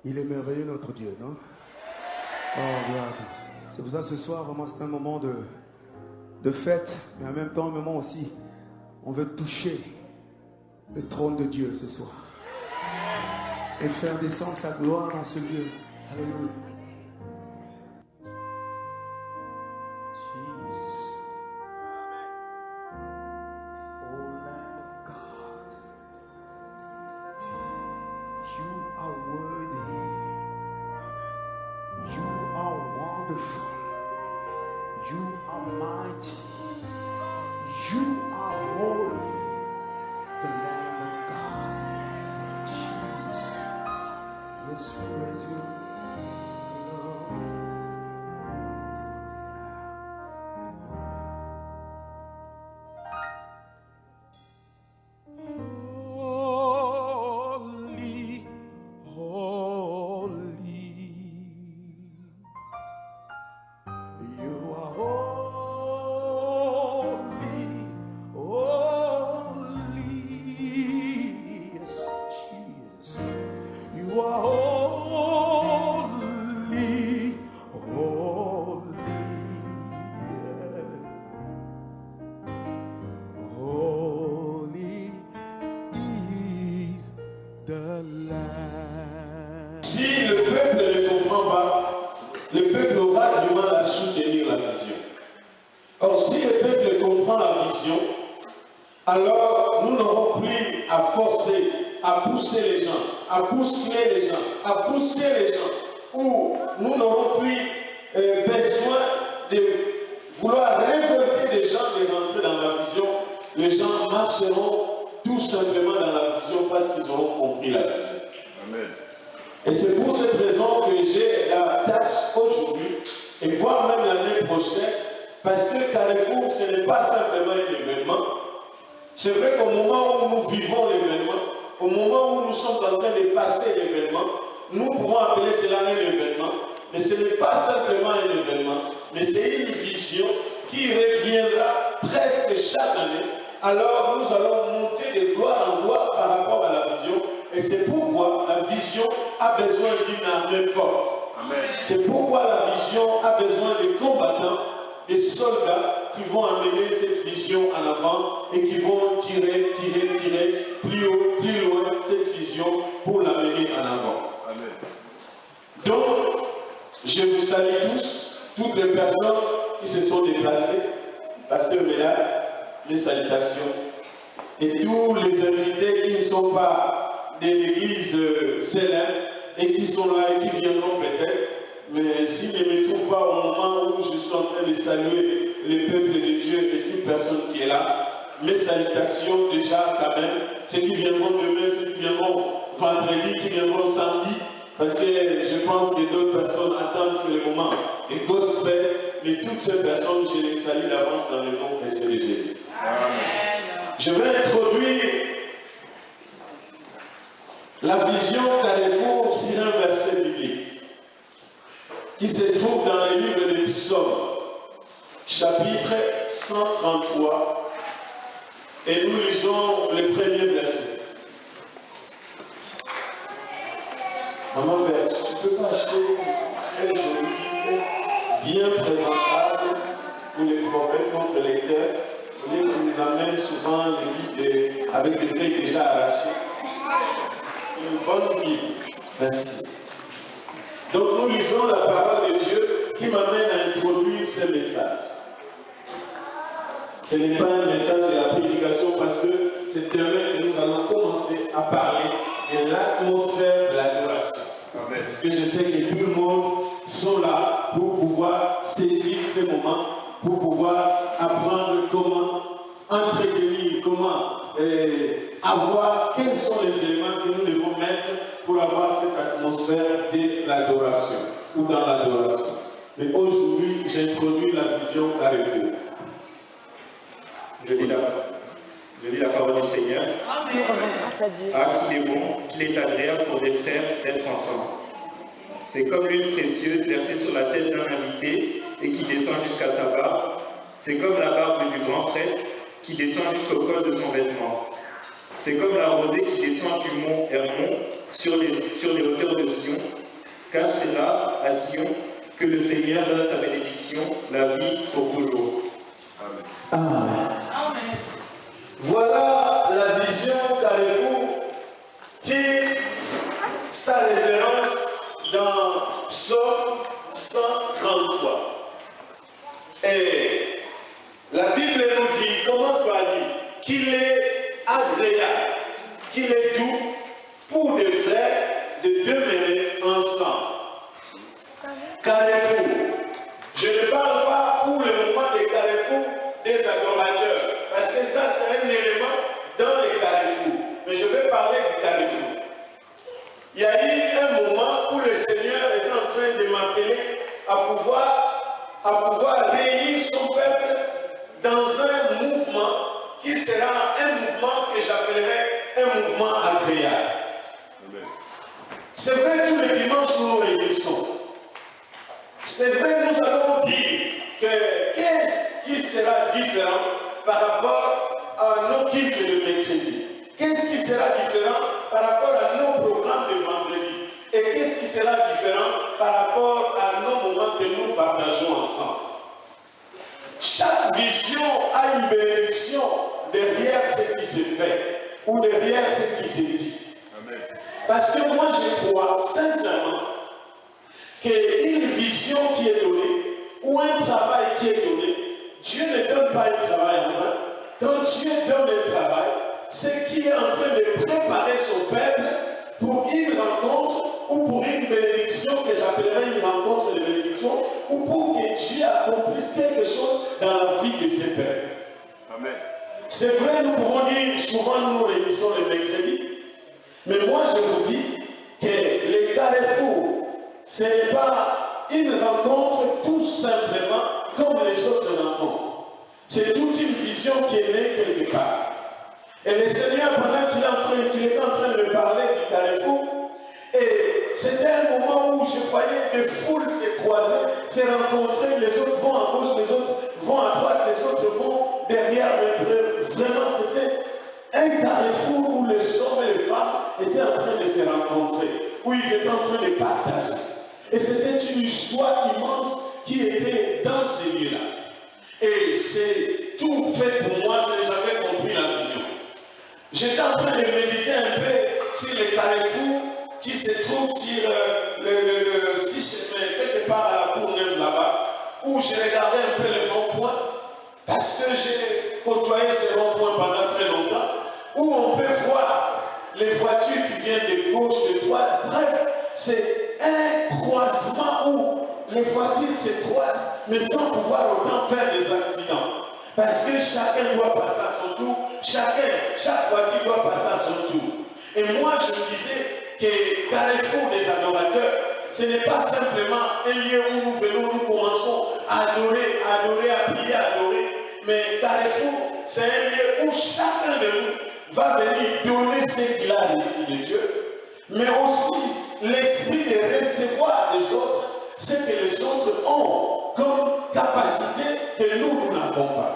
Il est merveilleux notre Dieu, non? Oh, gloire. C'est pour ça ce soir, vraiment, c'est un moment de fête, mais en même temps, un moment aussi, on veut toucher le trône de Dieu ce soir. Et faire descendre sa gloire dans ce lieu. Alléluia. Jesus. Oh Lamb of God, you are worthy. You are wonderful. You are mighty. You are holy. The Lamb of God. Jesus. Yes, we praise you. Holy, holy. You are holy, holy. Yes, Jesus. You are holy, holy. Holy is the Lamb. Si le peuple ne comprend pas, le peuple aura du mal à soutenir la vision. Or, si le peuple comprend la vision, alors nous n'aurons plus à forcer, à pousser les gens, à bousculer les gens, à pousser les gens, ou nous n'aurons plus besoin de vouloir révolter les gens de rentrer dans la vision. Les gens marcheront tout simplement dans la vision parce qu'ils auront compris la vision. Amen. Et c'est pour cette raison que j'ai la tâche aujourd'hui, et voire même l'année prochaine, parce que Carrefour, ce n'est pas simplement un événement. C'est vrai qu'au moment où nous vivons l'événement, au moment où nous sommes en train de passer l'événement, nous pouvons appeler cela un événement, mais ce n'est pas simplement un événement, mais c'est une vision qui reviendra presque chaque année. Alors nous allons monter de gloire en gloire par rapport à la vision. Et c'est pourquoi la vision a besoin d'une armée forte. C'est pourquoi la vision a besoin de combattants, des soldats qui vont amener cette vision en avant et qui vont tirer plus haut, plus loin cette vision pour l'amener en avant. Amen. Donc, je vous salue tous, toutes les personnes qui se sont déplacées, Pasteur Ménard, les salutations, et tous les invités qui ne sont pas de l'église célèbre et qui sont là et qui viendront peut-être, mais s'ils ne me trouvent pas au moment où je suis en train de saluer le peuple de Dieu et toute personne qui est là, mes salutations déjà quand même, ceux qui viendront demain, ceux qui viendront vendredi, qui viendront samedi, parce que je pense que d'autres personnes attendent que le moment est gospel, mais toutes ces personnes, je les salue d'avance dans le nom précieux de Jésus. Amen. Je vais introduire la vision Carrefour sur un verset biblique qui se trouve dans le livre des Psaumes, chapitre 133, et nous lisons le premier verset. Maman Belle, tu ne peux pas acheter un joli livre bien présentable pour les prophètes contre les lecteurs, qui nous amène souvent les livres avec des feuilles déjà arrachées. Une bonne Bible. Merci. Donc nous lisons la parole de Dieu qui m'amène à introduire ce message. Ce n'est pas un message de la prédication parce que c'est demain que nous allons commencer à parler de l'atmosphère de l'adoration. Parce que je sais que tout le monde sont là pour pouvoir saisir ce moment, pour pouvoir apprendre comment entretenir, comment avoir, quels sont les éléments que nous devons mettre pour avoir cette atmosphère de l'adoration ou dans l'adoration. Mais aujourd'hui, j'introduis la vision Carrefour. Je lis la parole du Seigneur. Grâce à Dieu. Ah, qu'il est bon, qu'il est agréable pour des frères d'être ensemble. C'est comme l'huile précieuse versée sur la tête d'un invité et qui descend jusqu'à sa barbe. C'est comme la barbe du grand prêtre qui descend jusqu'au col de son vêtement. C'est comme la rosée qui descend du mont Hermon sur les hauteurs de Sion car c'est là, à Sion, que le Seigneur donne sa bénédiction, la vie pour toujours. Amen. Amen. Voilà la vision Carrefour tire sa référence dans Psaume 133. Et la Bible nous dit, commence par dire, qu'il est agréable, qu'il est doux pour des frères de demeurer ensemble. Carrefour. Je ne parle pas pour le moment des carrefours des adorateurs, parce que ça c'est un élément dans les carrefours. Mais je vais parler du carrefour. Il y a eu un moment où le Seigneur était en train de m'appeler à pouvoir réunir son peuple dans un mouvement qui sera un mouvement que j'appellerai un mouvement agréable. C'est vrai, tous les dimanches nous nous réunissons. C'est vrai, nous allons dire que qu'est-ce qui sera différent par rapport à nos cultes de mercredi? Qu'est-ce qui sera différent par rapport à nos programmes de vendredi? Et qu'est-ce qui sera différent par rapport à nos moments que nous partageons ensemble? Chaque vision a une bénédiction derrière ce qui se fait ou derrière ce qui se dit. Amen. Parce que moi je crois sincèrement qu'une vision qui est donnée ou un travail qui est donné, Dieu ne donne pas un travail en vain. Quand Dieu donne un travail, c'est qu'il est en train de préparer son peuple pour une rencontre ou pour une bénédiction que j'appellerais une rencontre de bénédiction ou pour que Dieu accomplisse quelque chose dans la vie de ses peuples. Amen. C'est vrai, nous pouvons dire souvent nous réunissons le mercredi, mais moi je vous dis que les carrefours, ce n'est pas une rencontre tout simplement comme les autres rencontres. C'est toute une vision qui est née quelque part. Et le Seigneur, pendant qu'il était en train de me parler du carrefour, et c'était un moment où je voyais des foules se croiser, se rencontrer, les autres vont à gauche, les autres vont à droite, les autres vont derrière. Vraiment, c'était un carrefour où les hommes et les femmes étaient en train de se rencontrer, où ils étaient en train de partager. Et c'était une joie immense qui était dans ces lieux-là. Et c'est tout fait pour moi, j'avais compris la vision. J'étais en train de méditer un peu sur les carrefours qui se trouvent sur le 6 chemin, quelque part à la Courneuve là-bas, où j'ai regardé un peu les ronds-points, parce que j'ai côtoyé ces ronds-points pendant très longtemps, où on peut voir les voitures qui viennent de gauche, de droite. Bref, c'est un croisement où les voitures se croisent, mais sans pouvoir autant faire des accidents. Parce que chacun doit passer à son tour, chaque voiture doit passer à son tour. Et moi, je me disais que Carrefour des adorateurs, ce n'est pas simplement un lieu où nous venons, nous commençons à adorer, à prier, à adorer. Mais Carrefour, c'est un lieu où chacun de nous va venir donner ce qu'il a reçu de Dieu, mais aussi l'esprit de recevoir des autres ce que les autres ont comme capacité que nous n'avons pas.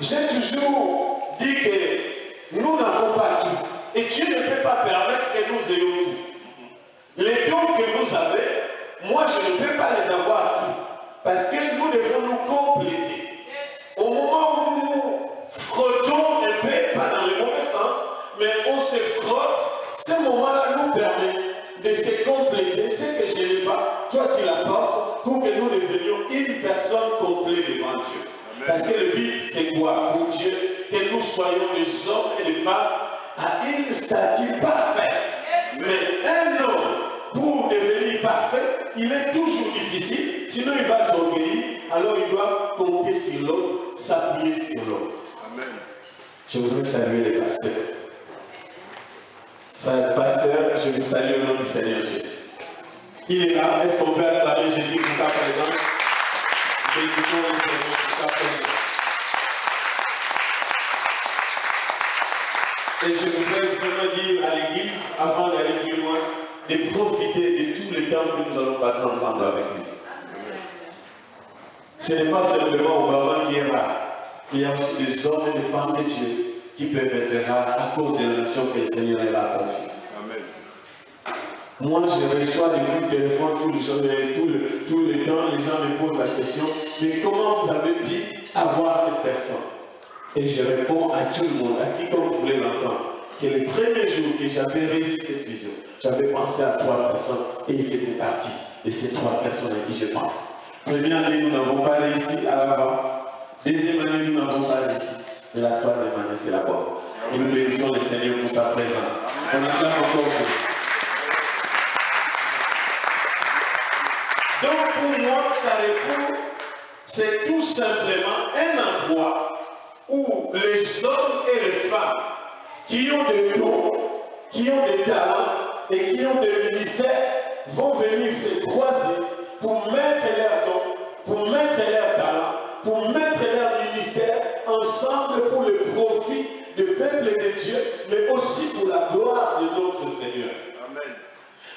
J'ai toujours dit que nous n'avons pas tout. Et Dieu ne peut pas permettre que nous ayons tout. Les dons que vous avez, moi je ne peux pas les avoir tous. Parce que nous devons nous compléter. Au moment où nous frottons un peu, pas dans le mauvais sens, mais on se frotte, ces moments-là nous permettent de se compléter. Ce que je n'ai pas, toi tu l'apportes pour que nous devenions une personne complète devant Dieu. Amen. Parce que le but c'est quoi pour Dieu? Que nous soyons des hommes et des femmes à une stature parfaite. Yes. Mais un homme, pour devenir parfait, il est toujours difficile, sinon il va s'orgueillir, alors il doit compter sur l'autre, s'appuyer sur l'autre. Amen. Je voudrais saluer les pasteurs. Pasteur, je vous salue au nom du Seigneur Jésus. Il est là, est-ce qu'on peut acclamer Jésus pour sa présence? Bénissons le Seigneur pour sa présence. Et je voudrais vraiment dire à l'Église, avant d'aller plus loin, de profiter de tout le temps que nous allons passer ensemble avec lui. Ce n'est pas simplement au moment qui est rare. Il y a aussi des hommes et des femmes de Dieu qui peuvent être rares à cause de la nation que le Seigneur leur a confiée. Amen. Moi, je reçois des coups de téléphone tout le temps, les gens me posent la question, mais comment vous avez pu avoir cette personne? Et je réponds à tout le monde, à quiconque vous voulez l'entendre, que le premier jour que j'avais réussi cette vision, j'avais pensé à 3 personnes et il faisait partie de ces 3 personnes à qui je pense. Première année, nous n'avons pas réussi à l'avoir. Deuxième année, nous n'avons pas réussi. Et la 3e année, c'est la bonne. Et nous bénissons le Seigneur pour sa présence. On acclame encore Dieu. Donc pour moi, Carrefour, c'est tout simplement un endroit où les hommes et les femmes qui ont des dons, qui ont des talents et qui ont des ministères vont venir se croiser pour mettre leurs dons, pour mettre leurs talents, pour mettre leur ministère ensemble pour le profit du peuple de Dieu, mais aussi pour la gloire de notre Seigneur. Amen.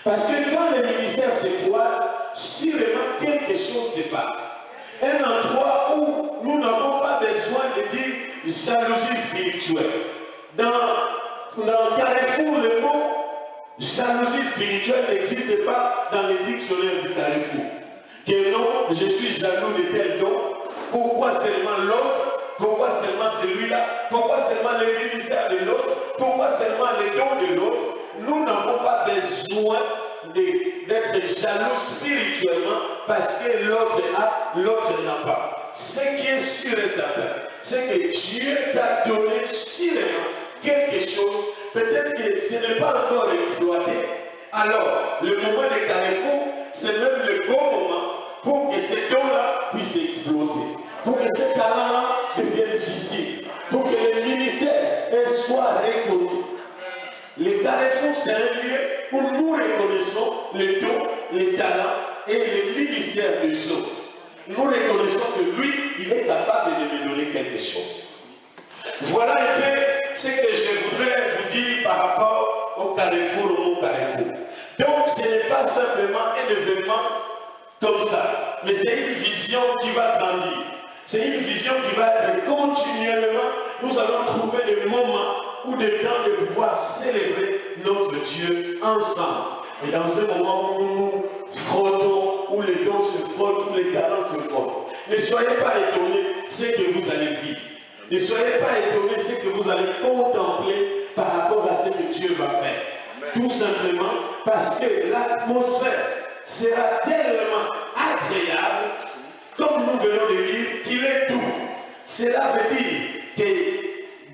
Parce que quand les ministères se croisent, sûrement quelque chose se passe. Un endroit où nous n'avons pas besoin de dire jalousie spirituelle. Dans Carrefour, le mot jalousie spirituelle n'existe pas dans les dictionnaires du Carrefour. Que non, je suis jaloux de tel don. Pourquoi seulement l'autre? Pourquoi seulement celui-là? Pourquoi seulement le ministère de l'autre? Pourquoi seulement les dons de l'autre? Nous n'avons pas besoin d'être jaloux spirituellement parce que l'autre a, l'autre n'a pas. Ce qui est sûr et certain, c'est que Dieu t'a donné sûrement quelque chose, peut-être que ce n'est pas encore exploité. Alors, le moment de Carrefour, c'est même le bon moment pour que ces dons-là puissent exploser, pour que ces talents-là deviennent visibles, pour que les ministères soient reconnus. Les Carrefour, c'est un lieu où nous reconnaissons les dons, les talents et les ministères des autres. Nous reconnaissons que lui, il est capable de nous donner quelque chose. Voilà un peu ce que je voudrais vous dire par rapport au Carrefour, au mot Carrefour. Donc, ce n'est pas simplement un événement comme ça, mais c'est une vision qui va grandir. C'est une vision qui va être continuellement. Nous allons trouver des moments ou des temps de pouvoir célébrer notre Dieu ensemble. Et dans ce moment où nous nous frottons, où les dons se frottent, où les talents se frottent, ne soyez pas étonnés de ce que vous allez vivre. Ne soyez pas étonnés de ce que vous allez contempler par rapport à ce que Dieu va faire. Tout simplement parce que l'atmosphère sera tellement agréable, comme nous venons de lire, qu'il est doux. Cela veut dire que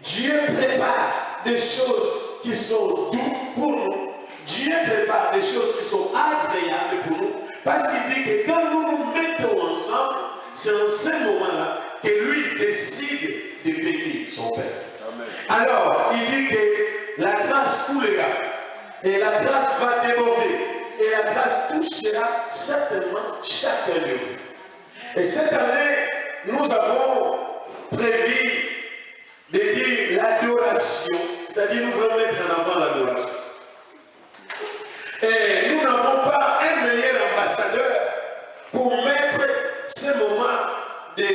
Dieu prépare des choses qui sont douces pour nous. Dieu prépare des choses qui sont agréables pour nous. Parce qu'il dit que quand nous nous mettons ensemble, c'est en ce moment-là que lui décide de bénir son Père. Amen. Alors, il dit que la grâce coulera et la grâce va déborder et la grâce touchera certainement chacun de vous. Et cette année, nous avons prévu de dire l'adoration, c'est-à-dire nous voulons mettre en avant l'adoration. Et nous n'avons pas un meilleur ambassadeur pour mettre ce moment de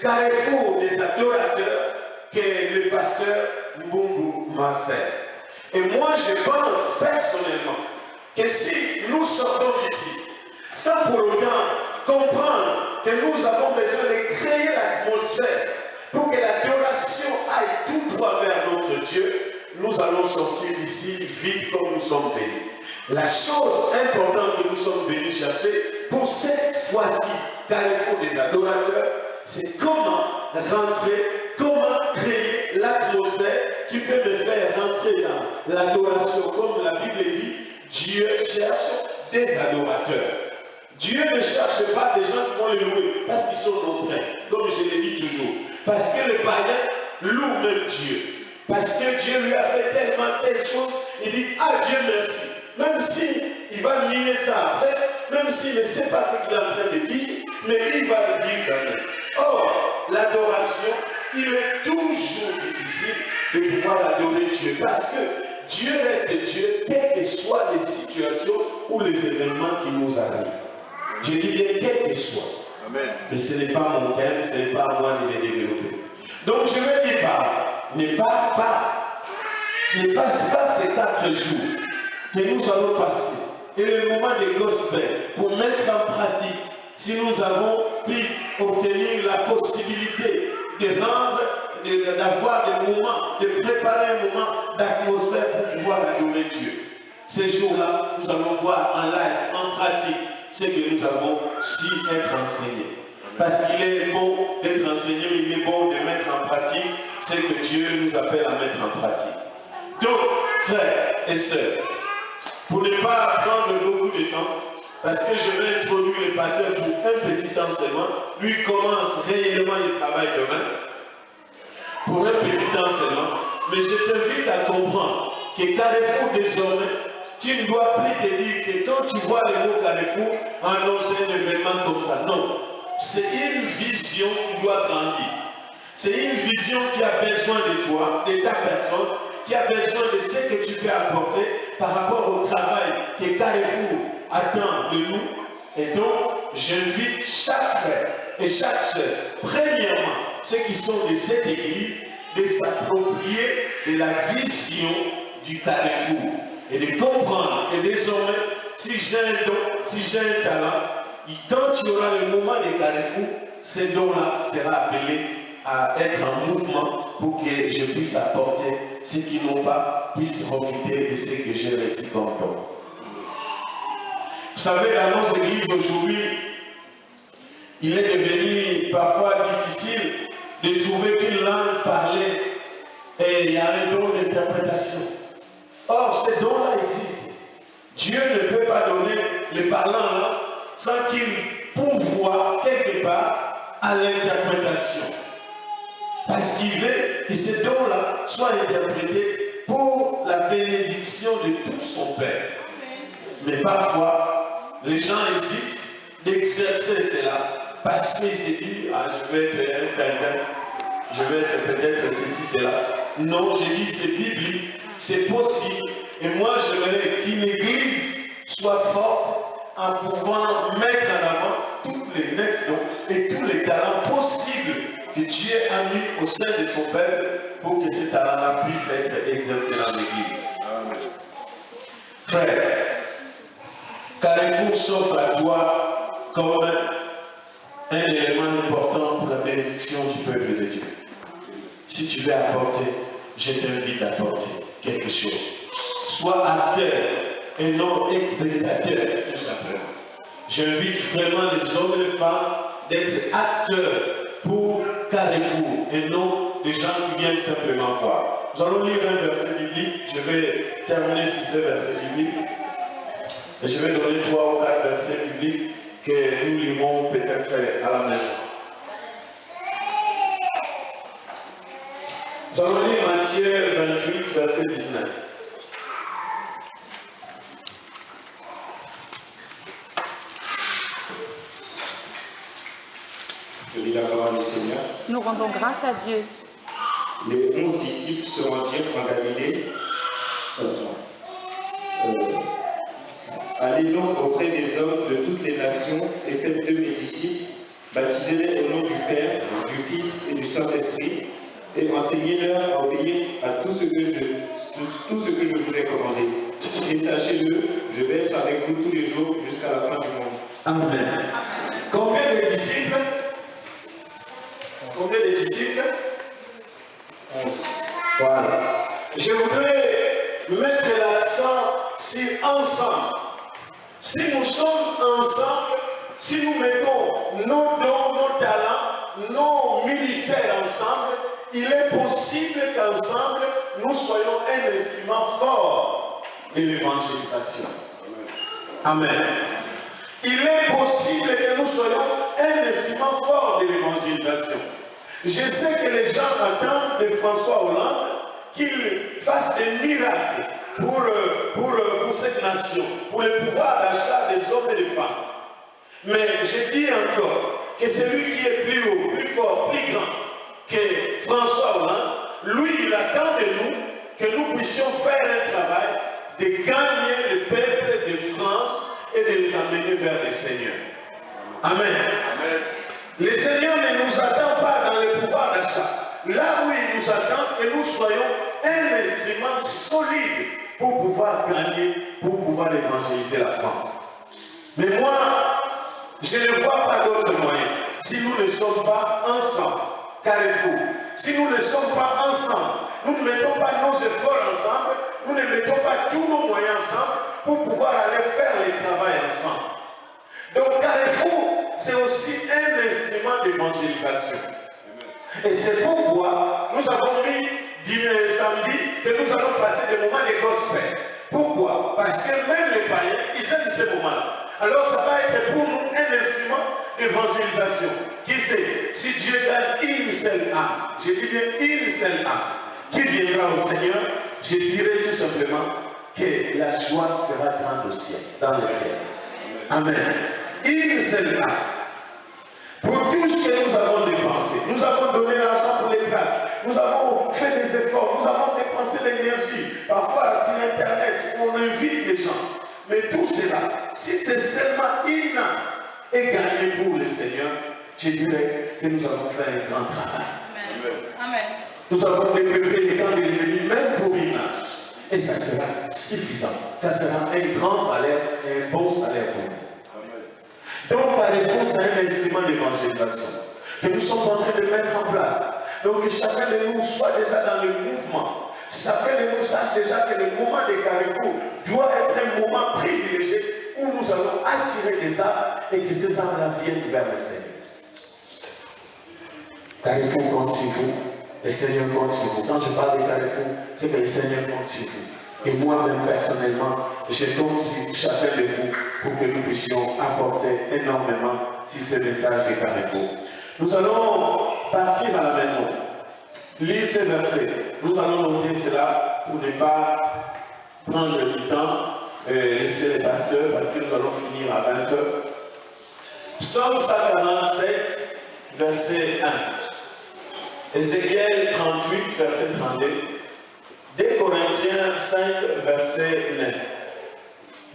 Carrefour des adorateurs que le pasteur Mbungu Marcel. Et moi, je pense personnellement que si nous sortons d'ici, sans pour autant comprendre que nous avons besoin de créer l'atmosphère pour que l'adoration aille tout droit vers notre Dieu, nous allons sortir d'ici vite comme nous sommes venus. La chose importante que nous sommes venus chercher pour cette fois-ci, Carrefour des adorateurs, c'est comment rentrer, comment créer l'atmosphère qui peut me faire rentrer dans l'adoration. Comme la Bible dit, Dieu cherche des adorateurs. Dieu ne cherche pas des gens qui vont le louer parce qu'ils sont non prêts, comme je l'ai dit toujours. Parce que le païen loue même Dieu. Parce que Dieu lui a fait tellement telle chose, il dit « Ah Dieu merci ». Même s'il va nier ça après, même s'il ne sait pas ce qu'il est en train de dire, mais il va le dire quand même. Or, l'adoration, il est toujours difficile de pouvoir adorer Dieu. Parce que Dieu reste Dieu, quelles que soient les situations ou les événements qui nous arrivent. Je dis bien quel que soit. Amen. Mais ce n'est pas mon thème, ce n'est pas à moi de les développer. Donc je vais dire ne passe pas ces 4 jours que nous allons passer et le moment des gospel pour mettre en pratique, si nous avons pu obtenir la possibilité de rendre, d'avoir des moments, de préparer un moment d'atmosphère pour pouvoir adorer Dieu. Ces jours-là, nous allons voir en live, en pratique, ce que nous avons su être enseignés. Parce qu'il est bon d'être enseigné, il est bon de mettre en pratique ce que Dieu nous appelle à mettre en pratique. Donc, frères et sœurs, pour ne pas prendre beaucoup de temps, parce que je vais introduire le pasteur pour un petit enseignement, lui commence réellement le travail demain, pour un petit enseignement, mais je t'invite à comprendre que Carrefour désormais, tu ne dois plus te dire que quand tu vois le mot Carrefour, annoncer un événement comme ça. Non, c'est une vision qui doit grandir. C'est une vision qui a besoin de toi, de ta personne, qui a besoin de ce que tu peux apporter par rapport au travail que Carrefour attend de nous. Et donc, j'invite chaque frère et chaque sœur, premièrement, ceux qui sont de cette église, de s'approprier de la vision du Carrefour et de comprendre que désormais, si j'ai un don, si j'ai un talent, quand tu auras le moment de Carrefour, ce don-là sera appelé à être en mouvement pour que je puisse apporter ceux qui n'ont pas, puissent profiter de ce que j'ai reçu comme don. Vous savez, dans nos églises aujourd'hui, il est devenu parfois difficile de trouver qu'une langue parlée et il y a un don d'interprétation. Or, ce don-là existe. Dieu ne peut pas donner le parlant là sans qu'il pourvoie quelque part à l'interprétation. Parce qu'il veut que ce don-là soit interprété pour la bénédiction de tout son Père. Mais parfois, les gens hésitent d'exercer cela parce qu'ils se disent, ah, je vais être un quelqu'un, je vais être peut-être ceci, cela. Non, j'ai dit, c'est biblique, c'est possible. Et moi, j'aimerais qu'une église soit forte en pouvant mettre en avant tous les 9 dons et tous les talents possibles que Dieu a mis au sein de son peuple pour que ces talents-là puissent être exercés dans l'église. Frère, Carrefour s'offre à toi comme un élément important pour la bénédiction du peuple de Dieu. Si tu veux apporter, je t'invite à apporter quelque chose. Sois acteur et non spectateur, tout simplement. J'invite vraiment les hommes et les femmes d'être acteurs pour Carrefour et non des gens qui viennent simplement voir. Nous allons lire un verset biblique. Je vais terminer sur ce verset biblique. Et je vais donner 3 ou 4 versets bibliques que nous lirons peut-être à la maison. Nous allons lire Matthieu 28, verset 19. Je lis la parole du Seigneur. Nous rendons grâce à Dieu. Les 11 disciples se rendirent en Galilée. Allez donc auprès des hommes de toutes les nations et faites d'eux mes disciples, baptisez-les au nom du Père, du Fils et du Saint-Esprit, et enseignez-leur à obéir à tout ce que je vous ai commandé. Et sachez-le, je vais être avec vous tous les jours jusqu'à la fin du monde. Amen. Combien de disciples? Combien de disciples? 11. Voilà. Je voudrais mettre l'accent sur ensemble. Si nous sommes ensemble, si nous mettons nos dons, nos talents, nos ministères ensemble, il est possible qu'ensemble, nous soyons un instrument fort de l'évangélisation. Amen. Il est possible que nous soyons un instrument fort de l'évangélisation. Je sais que les gens attendent de François Hollande qu'il fasse des miracles pour cette nation, pour le pouvoir d'achat des hommes et des femmes. Mais je dis encore que celui qui est plus haut, plus fort, plus grand que François Hollande, lui, il attend de nous que nous puissions faire un travail de gagner le peuple de France et de les amener vers le Seigneur. Amen. Amen. Le Seigneur ne nous attend pas dans le pouvoir d'achat. Là où il nous attend, que nous soyons un instrument solide pour pouvoir gagner, pour pouvoir évangéliser la France. Mais moi, je ne vois pas d'autre moyen. Si nous ne sommes pas ensemble, Carrefour, si nous ne sommes pas ensemble, nous ne mettons pas nos efforts ensemble, nous ne mettons pas tous nos moyens ensemble pour pouvoir aller faire les travaux ensemble. Donc Carrefour, c'est aussi un instrument d'évangélisation. Et c'est pourquoi nous avons mis samedi que nous allons passer des moments de gospel. Pourquoi? Parce que même les païens, ils aiment ces moments. Alors ça va être pour nous un instrument d'évangélisation. Qui sait, si Dieu donne une seule âme, je dis bien une seule âme, qui viendra au Seigneur, je dirai tout simplement que la joie sera grande au ciel, dans le ciel. Amen. Une seule âme. Pour tout ce que nous avons dépensé, nous avons donné l'argent pour les plaques, nous avons fait des efforts, nous avons dépensé l'énergie, parfois sur Internet, où on invite les gens. Mais tout cela, si c'est seulement une âme est gagnée pour le Seigneur, je dirais que nous avons fait un grand travail. Amen. Nous avons développé les camps de l'ennemi, même pour une âme. Et ça sera suffisant. Ça sera un grand salaire et un bon salaire pour nous. Donc, par exemple, c'est un instrument d'évangélisation que nous sommes en train de mettre en place. Donc, que chacun de nous soit déjà dans le mouvement. Chacun de nous sache déjà que le moment des Carrefour doit être un moment privilégié où nous allons attirer des âmes et que ces âmes-là viennent vers le Seigneur. Carrefour compte sur vous. Le Seigneur compte sur vous. Quand je parle de Carrefour, c'est que le Seigneur compte sur vous. Et moi-même, personnellement, je compte sur chacun de vous pour que nous puissions apporter énormément sur ce message de Carrefour. Nous allons partir à la maison. Lire ces versets. Nous allons noter cela pour ne pas prendre du temps et laisser les pasteurs parce que nous allons finir à 20h. Psaume 147, verset 1. Ézéchiel 38, verset 32. 2 Corinthiens 5, verset 9.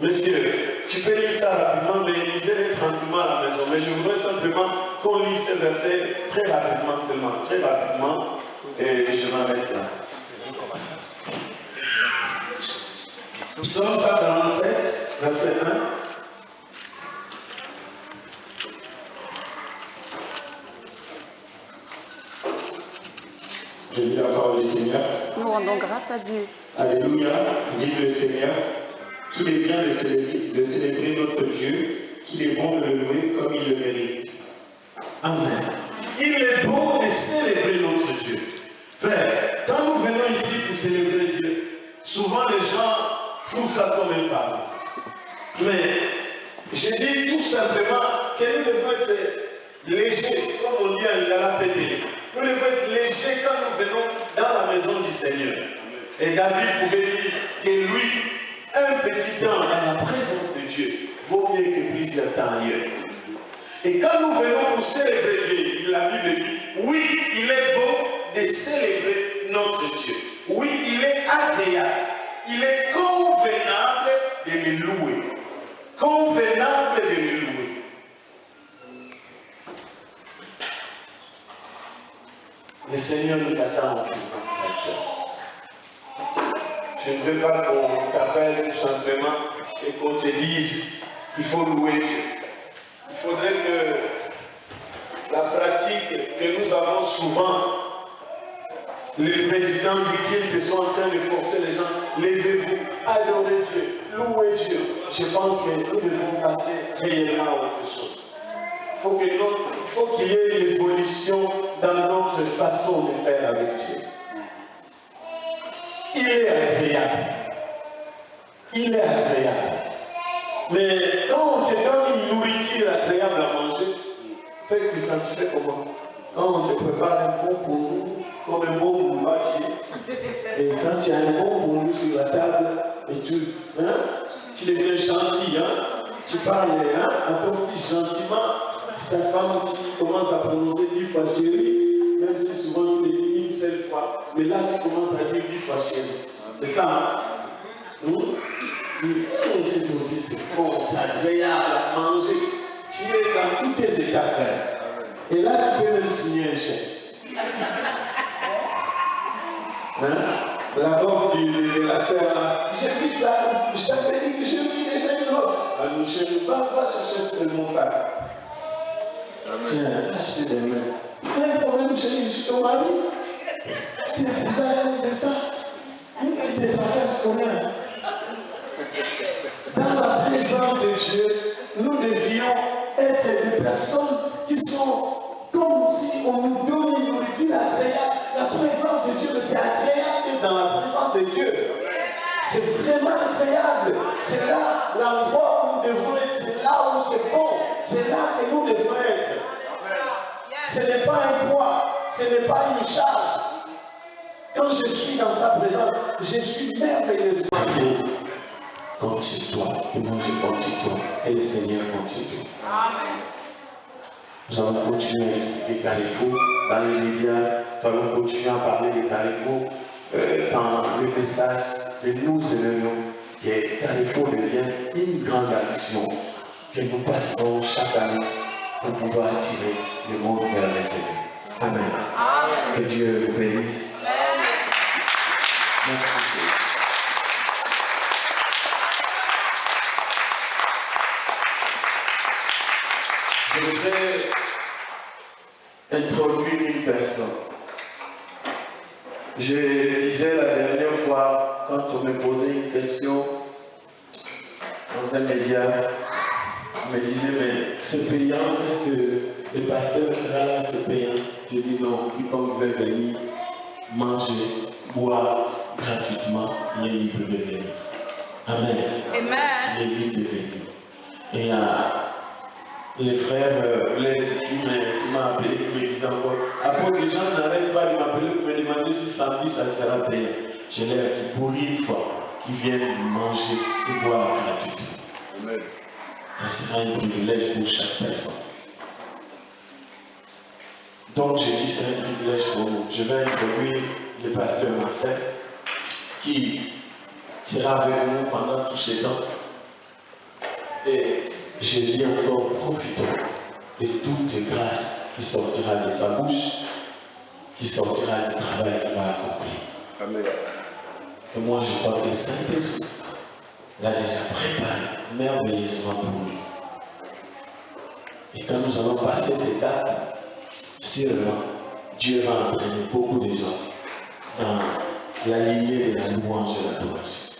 Monsieur, tu peux lire ça rapidement, mais lisez-les tranquillement à la maison. Mais je voudrais simplement qu'on lise ces versets très rapidement seulement. Très rapidement. Et je m'arrête là. Psaume 147, verset 1. Je lis la parole du Seigneur. Nous rendons grâce à Dieu. Alléluia, dit le Seigneur. Qu'il est bien de célébrer notre Dieu, qu'il est bon de le louer comme il le mérite. Amen. Il est bon de célébrer notre Dieu. Frère, quand nous venons ici pour célébrer Dieu, souvent les gens trouvent ça comme une femme. Mais je dis tout simplement que nous devons être légers, comme on dit à l'APP. Nous devons être légers quand nous venons dans la maison du Seigneur. Et David pouvait dire que lui, un petit temps dans la présence de Dieu vaut mieux que plusieurs temps ailleurs. Et quand nous venons pour célébrer Dieu, la Bible dit, oui, il est bon de célébrer notre Dieu. Oui, il est agréable. Il est convenable de le louer. Convenable de le louer. Le Seigneur nous attend, frères et sœurs. Je ne veux pas qu'on t'appelle tout simplement et qu'on te dise qu'il faut louer Dieu. Il faudrait que la pratique que nous avons souvent, les présidents du culte sont en train de forcer les gens, levez-vous, adorez Dieu, louez Dieu. Je pense que nous devons passer réellement à autre chose. Il faut qu'il y ait une évolution dans notre façon de faire avec Dieu. Il est agréable. Il est agréable. Mais quand on te donne une nourriture agréable à manger, fait que ça te fait comment? Quand on te prépare un bon boulot, comme un bon boulatier, et quand tu as un bon boulot sur la table, et tu deviens gentil, tu parles à ton fils gentiment, ta femme, tu commences à prononcer 10 fois chérie, même si souvent tu le dis une seule fois, mais là tu commences à dire 10 fois chérie. C'est ça, c'est gentil, c'est bon, c'est agréable à manger. Tu es dans toutes tes états, frère. Et là, tu peux même signer un chèque. La robe de la sœur là. J'ai vu là, je t'avais dit que j'ai vu déjà une autre. Elle nous cherche, va chercher mon sac. Tiens, achetez des mains. C'est pas un problème, chérie, je suis ton mari. Je t'ai épousé à cause de ça. Une petite défaillance qu'on a. Dans la présence de Dieu, nous devions être des personnes qui sont comme si on nous donne une nourriture agréable. La présence de Dieu, c'est agréable d'être dans la présence de Dieu. C'est vraiment agréable. C'est là l'endroit où nous devons être. C'est là où c'est bon. C'est là que nous devons être. Ce n'est pas un poids. Ce n'est pas une charge. Quand je suis dans sa présence, je suis merveilleusement fait. Continue-toi. Et moi, je continue-toi. Et le Seigneur continue. Amen. Nous allons continuer à expliquer Carrefour dans les médias. Nous allons continuer à parler de Carrefour dans le message. Et nous aimerions que Carrefour devienne une grande action que nous passons chaque année pour pouvoir attirer le monde vers le Seigneur. Amen. Amen. Que Dieu vous bénisse. Amen. Merci Seigneur. Je voudrais introduire une personne. Je disais la dernière fois, quand on me posait une question dans un média, on me disait, mais c'est payant, est-ce que le pasteur sera là, c'est payant? Je dis non, quiconque veut venir manger, boire gratuitement, il est libre de venir. Amen. Amen. Il est libre de venir. Et les frères, les équipes qui m'ont appelé, qui me disaient encore, après les gens n'arrêtent pas de m'appeler pour me demander si samedi ça sera payé. Je leur ai dit pour une fois qu'ils viennent manger et boire gratuitement. Amen. Ça sera un privilège pour chaque personne. Donc j'ai dit c'est un privilège pour nous. Je vais introduire le pasteur Marcel qui sera avec nous pendant tous ces temps. Et je dis encore, profitons de toute grâce qui sortira de sa bouche, qui sortira du travail qu'il va accomplir. Amen. Et moi, je crois que le Saint-Esprit l'a déjà préparé merveilleusement pour nous. Et quand nous allons passer cette étape, sûrement, Dieu va entraîner beaucoup de gens dans la lignée de la louange et de l'adoration.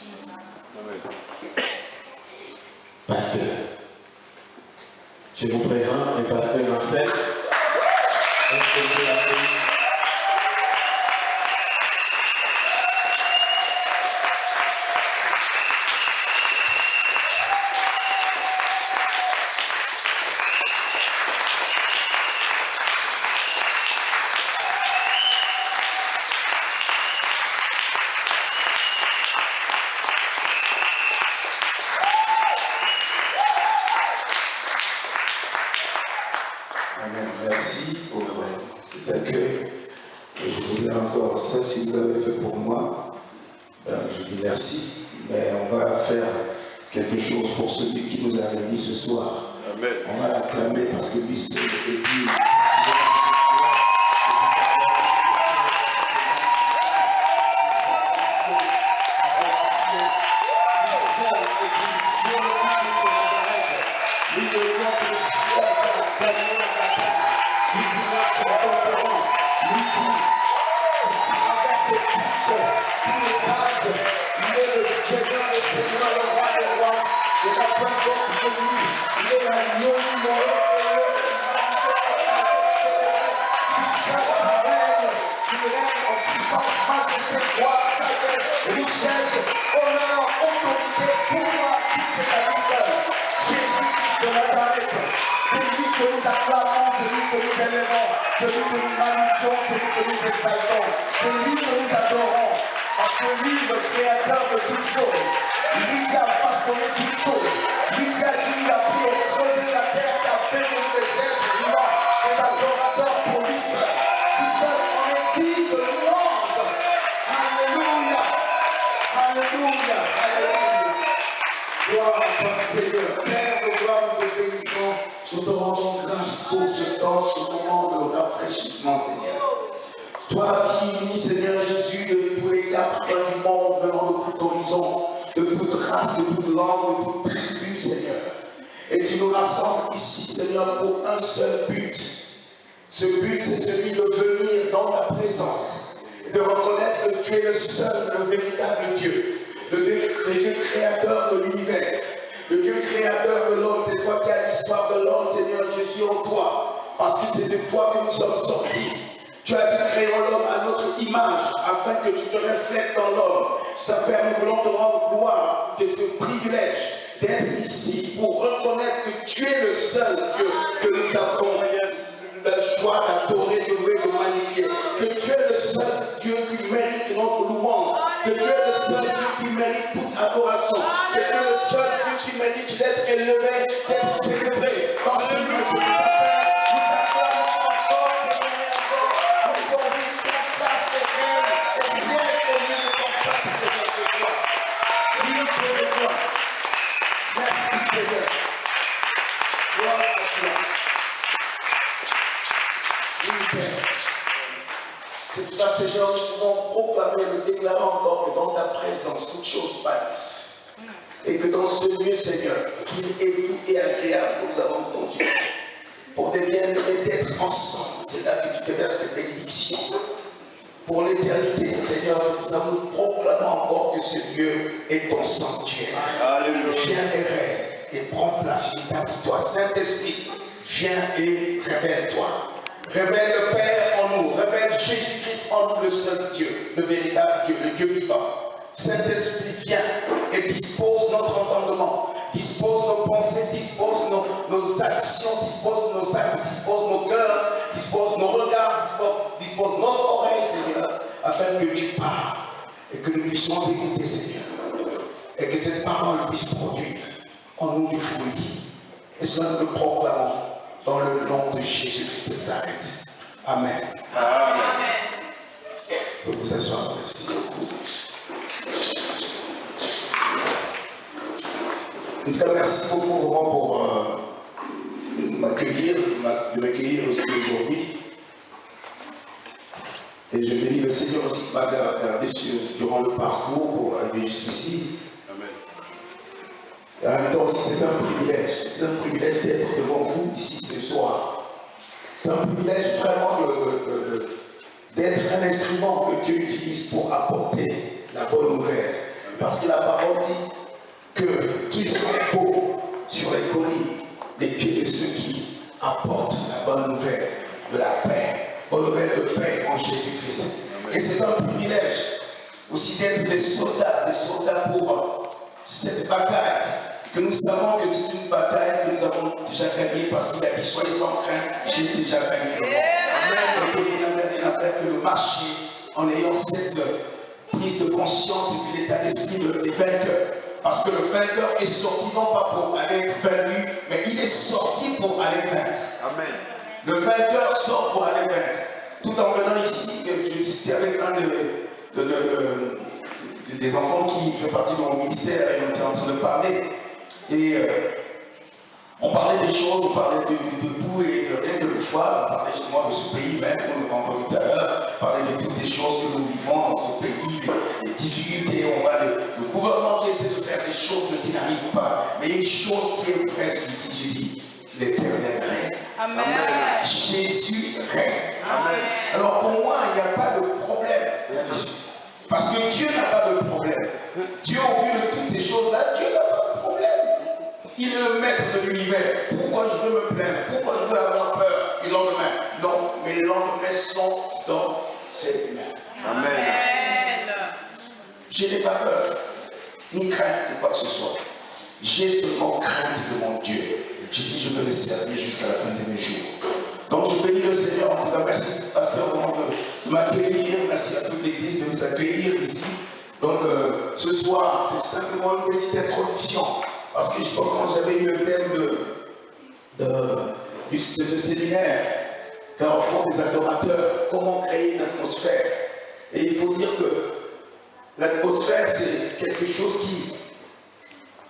Pasteur, je vous présente le pasteur Marcel. Merci pour cet accueil. Je voudrais encore ça, si vous l'avez fait pour moi, je dis merci. Mais on va faire quelque chose pour celui qui nous a réunis ce soir. Amen. On va l'acclamer parce que lui, c'est le début. Toi qui unis, Seigneur Jésus, de tous les 4 coins du monde, race, de toute langue, de toute tribu, Seigneur. Et tu nous rassembles ici, Seigneur, pour un seul but. Ce but, c'est celui de venir dans ta présence, de reconnaître que tu es le seul, le véritable Dieu, le Dieu créateur de l'univers, le Dieu créateur de l'homme. C'est toi qui as l'histoire de l'homme, Seigneur Jésus, en toi, parce que c'est de toi que nous sommes sortis. Tu as dit créons l'homme à notre image, afin que tu te reflètes dans l'homme. Ça Père, nous voulons te rendre gloire de ce privilège d'être ici pour reconnaître que tu es le seul Dieu que nous avons le choix d'adorer, de louer, de magnifier. Que tu es le seul Dieu qui mérite notre louange. Que tu es le seul Dieu qui mérite toute adoration. Que tu es le seul Dieu qui mérite d'être élevé, d'être célébré. Dans ce lieu, je vous appelle. Nous t'acclamons encore, Seigneur, encore. Nous convions ta grâce et viens au milieu de ton peuple, Seigneur, ce soir. Viens auprès de toi. Merci, Seigneur. Gloire à toi. C'est pour ça, Seigneur, nous pouvons proclamer, le déclarer encore que dans ta présence, toutes choses bâtissent. Et que dans ce lieu, Seigneur, qu'il est doux et agréable, nous avons ton Dieu. Pour des bien-aimés d'être ensemble, c'est là que tu te verses tes bénédictions. Pour l'éternité, Seigneur, nous proclamons encore que ce lieu est ton sanctuaire. Viens et règne et prends place, établis-toi. Saint-Esprit, viens et révèle-toi. Révèle le Père en nous, révèle Jésus-Christ en nous, le seul Dieu, le véritable Dieu, le Dieu vivant. Saint-Esprit, viens et dispose notre entendement, dispose nos pensées, dispose nos actions, dispose nos actes, dispose nos cœurs, dispose nos regards, dispose notre oreille, Seigneur, afin que tu parles et que nous puissions écouter, Seigneur, et que cette parole puisse produire en nous du fruit. Et cela nous le proclamons dans le nom de Jésus-Christ de Nazareth. Amen. Amen. Je peux vous asseoir. Merci beaucoup. En tout cas, merci beaucoup vraiment pour m'accueillir, de m'accueillir aussi aujourd'hui. Et je bénis le Seigneur aussi qui m'a gardé durant le parcours pour arriver jusqu'ici. Et en même temps, c'est un privilège d'être devant vous ici ce soir. C'est un privilège vraiment d'être un instrument que Dieu utilise pour apporter la bonne nouvelle. Parce que la parole dit qu'ils sont beaux sur les collines des pieds de ceux qui apportent la bonne nouvelle de la paix, bonne nouvelle de paix en Jésus-Christ. Et c'est un privilège aussi d'être des soldats pour cette bataille. Que nous savons que c'est une bataille que nous avons déjà gagnée parce qu'il a dit soyez sans crainte, j'ai déjà gagné le monde. Et que vous n'avez rien à faire que de marcher en ayant cette prise de conscience et puis l'état d'esprit des vainqueurs. Parce que le vainqueur est sorti non pas pour aller être vaincu, mais il est sorti pour aller vaincre. Amen. Le vainqueur sort pour aller vaincre. Tout en venant ici, je discutais avec un des enfants qui fait partie de mon ministère et on était en train de parler. Et on parlait des choses, on parlait de tout et de rien que le foie, on parlait justement de ce pays même, comme on l'a entendu tout à l'heure, on parlait de toutes les choses que nous vivons dans ce pays, les difficultés, on va le gouvernement qui essaie de faire des choses qui n'arrivent pas, mais une chose qui est presque, j'ai dit, l'Éternel règne. Amen. Jésus règne. Amen. Alors pour moi, il n'y a pas de problème là-dessus. Parce que Dieu n'a pas de problème. Dieu, au vu de toutes ces choses-là, Dieu n'a pas de problème. Il est le maître de l'univers. Pourquoi je veux me plaindre? Pourquoi je veux avoir peur du lendemain? Non, mes lendemains sont dans ses mains. Amen. Je n'ai pas peur, ni crainte de quoi que ce soit. J'ai seulement crainte de mon Dieu. J'ai dit, je veux le servir jusqu'à la fin de mes jours. Donc je bénis le Seigneur, en tout cas, merci, pasteur, de m'accueillir. Merci à toute l'église de nous accueillir ici. Donc ce soir, c'est simplement une petite introduction. Parce que je crois quand j'avais eu le thème de ce séminaire, car au fond des adorateurs, comment créer une atmosphère. Et il faut dire que l'atmosphère, c'est quelque chose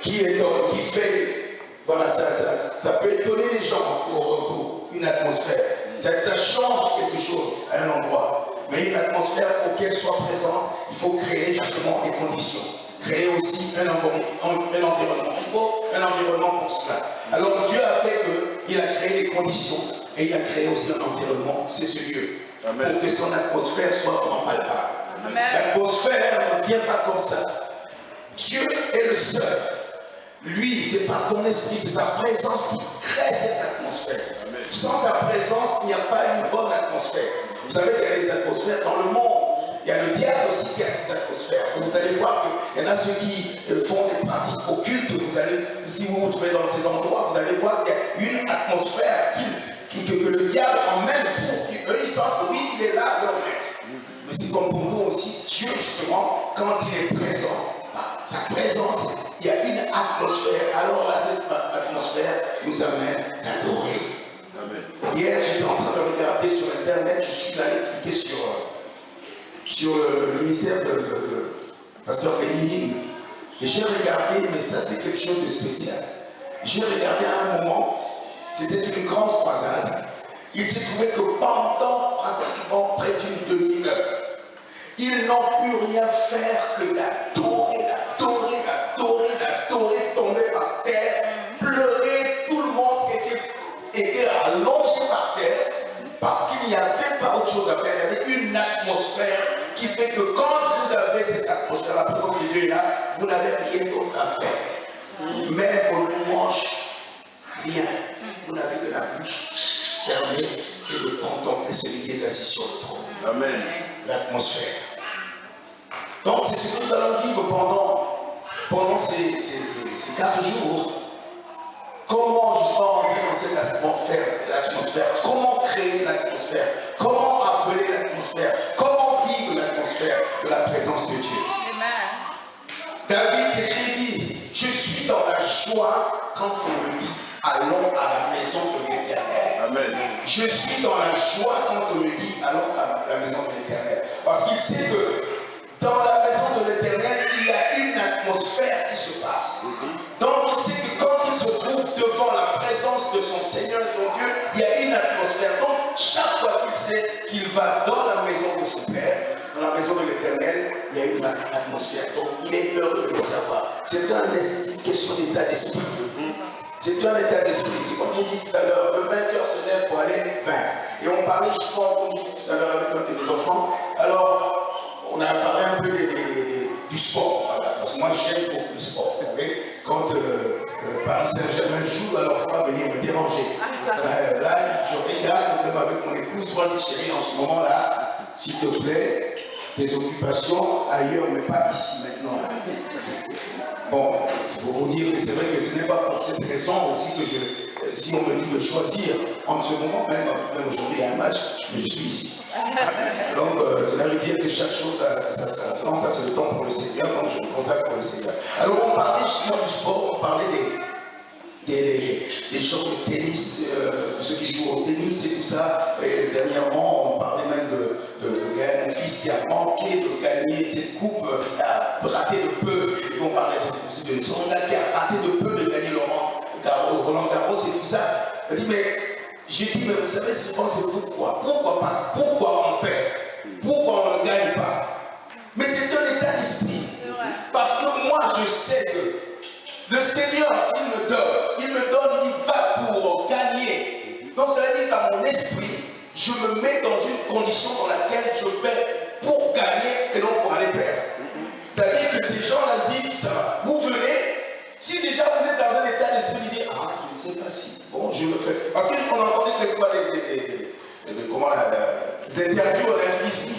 qui étonne, qui fait, voilà, ça peut étonner les gens pour une atmosphère. Ça change quelque chose à un endroit. Mais une atmosphère, pour qu'elle soit présente, il faut créer justement des conditions. créer aussi un environnement. Il faut un environnement pour cela. Alors Dieu a fait qu'il a créé les conditions et il a créé aussi un environnement, c'est ce lieu. Amen. Pour que son atmosphère soit vraiment palpable. L'atmosphère ne vient pas comme ça. Dieu est le seul. Lui, c'est par ton esprit, c'est sa présence qui crée cette atmosphère. Amen. Sans sa présence, il n'y a pas une bonne atmosphère. Vous savez qu'il y a des atmosphères dans le monde. Il y a le diable aussi qui a cette atmosphère. Vous allez voir qu'il y en a ceux qui font des pratiques occultes. Si vous vous trouvez dans ces endroits, vous allez voir qu'il y a une atmosphère que le diable emmène pour qu'eux ils sentent que oui, il est là, leur maître. Mais c'est comme pour nous aussi, Dieu justement, quand il est présent, sa présence, il y a une atmosphère. Alors là, cette atmosphère nous amène d'adorer. Hier, j'étais en train de regarder sur Internet, je suis allé cliquer sur le ministère de pasteur Bénin. Et j'ai regardé, mais ça c'était quelque chose de spécial. J'ai regardé à un moment, c'était une grande croisade. Il s'est trouvé que pendant pratiquement près d'une demi-heure, ils n'ont pu rien faire que d'adorer, tomber par terre, pleurer, tout le monde était allongé par terre, parce qu'il n'y avait pas autre chose à faire. Il y avait une atmosphère qui fait que quand vous avez cette atmosphère, la présence de Dieu est là, vous n'avez rien d'autre à faire. Même vos louanges, rien. Vous n'avez que la bouche fermée et de contempler celui qui est assis sur le trône. Amen. L'atmosphère. Donc c'est ce que nous allons vivre pendant ces 4 jours. Comment justement entrer dans cette atmosphère, comment créer l'atmosphère, comment appeler l'atmosphère, comment vivre l'atmosphère de la présence de Dieu. Amen. David s'écrit dit, je suis dans la joie quand on me dit, allons à la maison de l'Éternel. Amen. Je suis dans la joie quand on me dit, allons à la maison de l'Éternel. Parce qu'il sait que dans la maison de l'Éternel, il y a une atmosphère qui se passe. Donc il sait que quand il se trouve devant la présence de son Seigneur et son Dieu, il y a une atmosphère. Donc chaque fois qu'il sait qu'il va dans la maison de son Père, dans la maison de l'Éternel, il y a une atmosphère. Donc il est heureux de le savoir. C'est une question d'état d'esprit. C'est un état d'esprit. C'est comme j'ai dit tout à l'heure, le vainqueur se lève pour aller vaincre. Et on parlait justement, comme j'ai dit tout à l'heure avec un de mes enfants, alors on a parlé un peu du sport. Voilà. Parce que moi j'aime beaucoup le sport. Vous savez, quand Paris Saint-Germain joue, alors il ne faut pas venir me déranger. Là, je regarde même avec mon épouse, moi je dis chérie, en ce moment-là, s'il te plaît, tes occupations ailleurs, mais pas ici maintenant. Là. Bon, c'est pour vous dire que c'est vrai que ce n'est pas pour cette raison aussi que si on me dit de choisir, en ce moment, même aujourd'hui il y a un match, mais je suis ici. Donc cela veut dire que chaque chose a sa temps, ça c'est le temps pour le Seigneur, donc je me consacre pour le Seigneur. Alors on parlait justement du sport, on parlait des gens de tennis, ceux qui jouent au tennis et tout ça. Et dernièrement, on parlait même de gagner mon fils qui a manqué de gagner cette coupe, il a raté de peu. Et on parlait de son gars qui a raté de peu de gagner Roland Garros et tout ça. Elle dit, mais j'ai dit, mais vous savez, souvent c'est pourquoi on perd? Pourquoi on ne gagne pas? Mais c'est un état d'esprit. Parce que moi, je sais que le Seigneur, s'il me donne, il va pour gagner. Donc cela dit qu'à mon esprit, je me mets dans une condition dans laquelle je vais pour gagner et non pour aller perdre. C'est-à-dire que ces gens-là disent, ça va, vous venez, si déjà vous êtes dans un état d'esprit, vous dites, ah, je ne sais pas si, bon, je le fais. Parce qu'on entendait quelquefois des interviews, on a dit, oui,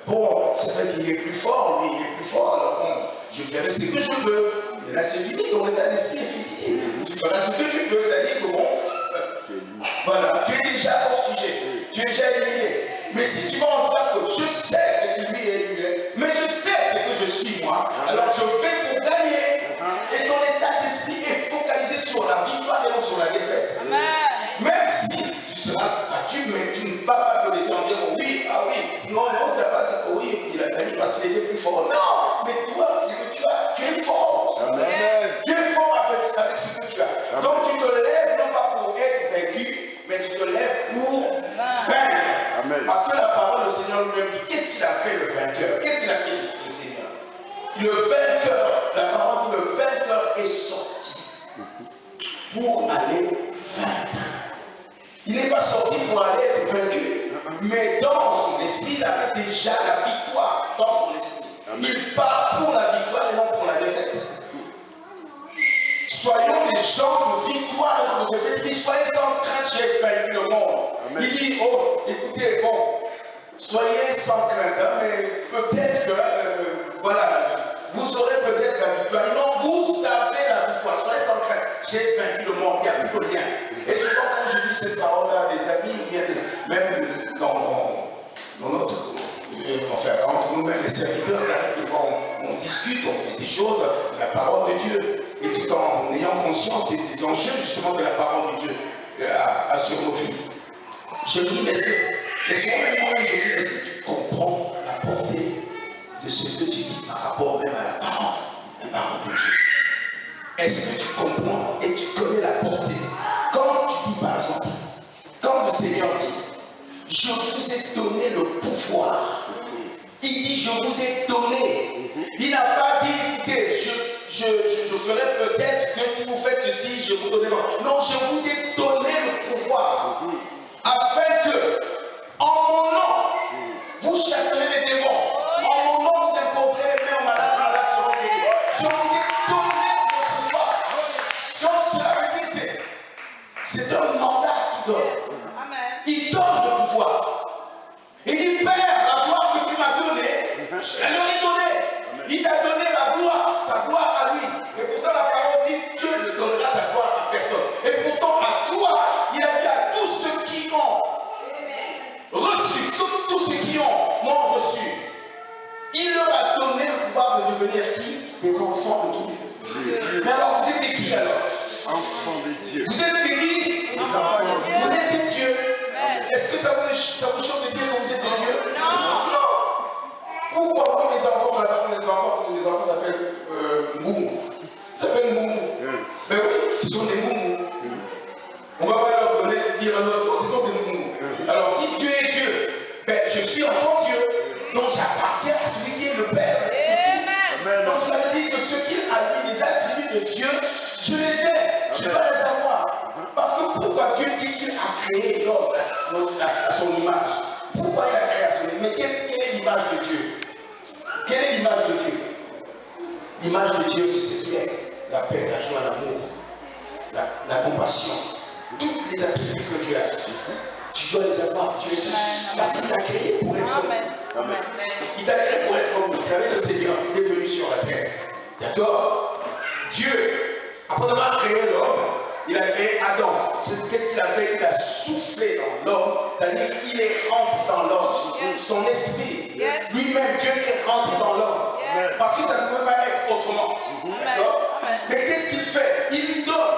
bon, c'est vrai qu'il est plus fort, mais il est plus fort, alors bon, je ferai ce que je veux. Et là, c'est fini, ton état d'esprit est fini. Tu feras ce que tu veux, c'est-à-dire que bon, voilà, tu es déjà au sujet, tu es déjà éliminé. Mais si tu vas en disant que je sais ce qui lui est éliminé, mais je sais ce que je suis moi, alors je vais pour gagner. Et ton état d'esprit est focalisé sur la victoire et non sur la défaite. Même si tu seras battu, mais tu ne vas pas te laisser en dire oui, ah oui, non, c'est pas ça, oui, il a gagné parce qu'il était plus fort. Non, mais toi, ce que tu es fort. Amen. Tu es fort avec ce que tu as. Donc tu te lèves non pas pour être vaincu, mais tu te lèves pour vaincre. Amen. Parce que la parole du Seigneur lui-même dit, qu'est-ce qu'il a fait le vainqueur? Qu'est-ce qu'il a fait le Seigneur? Le vainqueur, la parole dit, le vainqueur est sorti pour aller vaincre. Il n'est pas sorti pour aller être vaincu, mais dans son esprit, il avait déjà la victoire dans son esprit. Il part pour la victoire et non pour la défaite. Soyons des gens de victoire et non de défaite. Il dit, soyez sans crainte, j'ai vaincu le monde. Amen. Il dit, oh, écoutez, bon, soyez sans crainte, hein, mais peut-être que, voilà, vous aurez peut-être la victoire. Non, vous avez la victoire. Soyez sans crainte, j'ai vaincu le monde, il n'y a plus rien. Et souvent, quand je dis cette parole-là à des amis, même dans notre, enfin, entre nous-mêmes, les serviteurs, on discute, on dit des choses, la parole de Dieu, et tout en ayant conscience des enjeux justement de la parole de Dieu sur nos vies. Je me dis, mais est-ce que tu comprends la portée de ce que tu dis par rapport même à la parole de Dieu? Est-ce que tu comprends et tu connais la portée? Quand tu dis par exemple, quand le Seigneur dit, je vous ai donné le pouvoir, il dit, je vous ai donné. Il n'a pas dit, écoutez, je ferai peut-être que si vous faites ceci, je vous donnerai. Non, je vous ai donné le pouvoir. Afin que, en mon nom, vous chasserez les démons. En mon nom, vous imposerez les mains aux malades, les malades seront guéris. Je vous ai donné le pouvoir. Donc cela veut dire que c'est un mandat qu'il donne. Il donne le pouvoir. Il dit, Père, la gloire que tu m'as donnée, je la leur ai donnée. Il t'a donné la gloire, sa gloire à lui. Et pourtant la parole dit, Dieu ne donnera sa gloire à personne. Et pourtant à toi, il a dit à tous ceux qui ont reçu, tous ceux qui m'ont reçu, il leur a donné le pouvoir de devenir qui? Des enfants de qui? Mais alors vous êtes qui alors? Enfants de Dieu. Vous êtes qui? Vous êtes des dieux. Est-ce que ça vous choque de dire que vous êtes des dieux? Non. Pourquoi les enfants s'appellent Moumou? Ça s'appelle Moumou. Mais oui, ce sont des Moumous. On ne va pas leur dire un autre, ce sont des Moumous. Alors si Dieu est Dieu, ben, je suis enfant Dieu. Donc j'appartiens à celui qui est le Père. Amen. Donc cela veut dire que ce qu'il a mis, les attributs de Dieu, je les ai. Je dois les avoir. Parce que pourquoi Dieu dit qu'il a créé l'homme à son image? Pourquoi il a créé à son image? Mais quelle est l'image de Dieu? Quelle est l'image de Dieu? L'image de Dieu, c'est ce qui est la paix, la joie, l'amour, la compassion. Tous les attributs que Dieu a, tu dois les avoir. Dieu, parce qu'il t'a créé pour être homme. Il t'a créé pour être homme. Vous savez, le Seigneur, il est venu sur la terre. D'accord? Dieu, après avoir créé l'homme, il a créé Adam. Qu'est-ce qu'il a fait? Il a soufflé dans l'homme, c'est-à-dire qu'il est rentré dans l'homme. Son esprit, lui-même, Dieu est rentré dans l'homme. Parce que ça ne peut pas être autrement. D'accord? Mais qu'est-ce qu'il fait? Il lui donne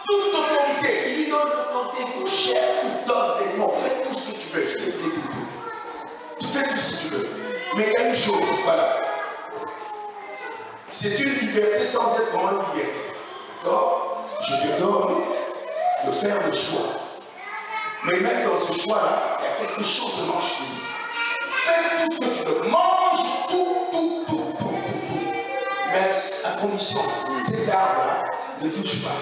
toute autorité. Il lui donne l'autorité pour chair, pour donne des noms. Fais tout ce que tu veux. Je t'ai dit tout. Tu fais tout ce que tu veux. Mais il y a une chose, voilà. C'est une liberté sans être vraiment une liberté. D'accord? Je te donne de faire le choix. Mais même dans ce choix-là, il y a quelque chose de mange. Fais tout ce que tu veux. Mange tout. Mais à condition, cet arbre-là ne touche pas.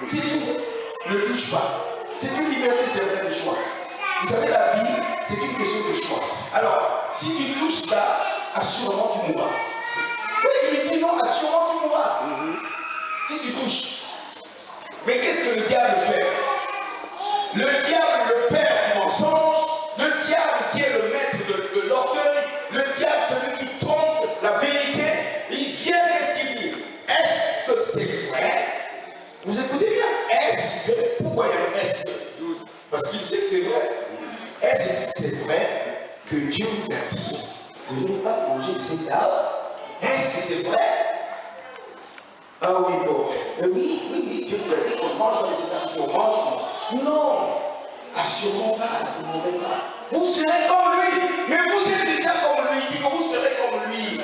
C'est tout. Ne touche pas. C'est une liberté, c'est vrai de choix. Vous savez, la vie, c'est une question de choix. Alors, si tu touches ça, assurément tu mourras. Oui, il me dit non, assurément tu mourras. Si tu touches. Mais qu'est-ce que le diable fait? Le diable, le père du mensonge, le diable qui est le maître de l'orgueil, le diable, celui qui trompe la vérité, il vient, qu'est-ce qu'il dit? Est-ce que c'est vrai? Vous écoutez bien? Est-ce que, pourquoi il y a un est-ce que? Parce qu'il sait que c'est vrai. Est-ce que c'est vrai que Dieu vous a dit de ne pas manger de cet arbre? Est-ce que c'est vrai? Ah oui, bon. Oui, Dieu vous a dit qu'on mange de cet arbre. Si on mange, non. Assurément pas, vous ne mourrez pas. Vous serez comme lui. Mais vous êtes déjà comme lui. Il dit que vous serez comme lui.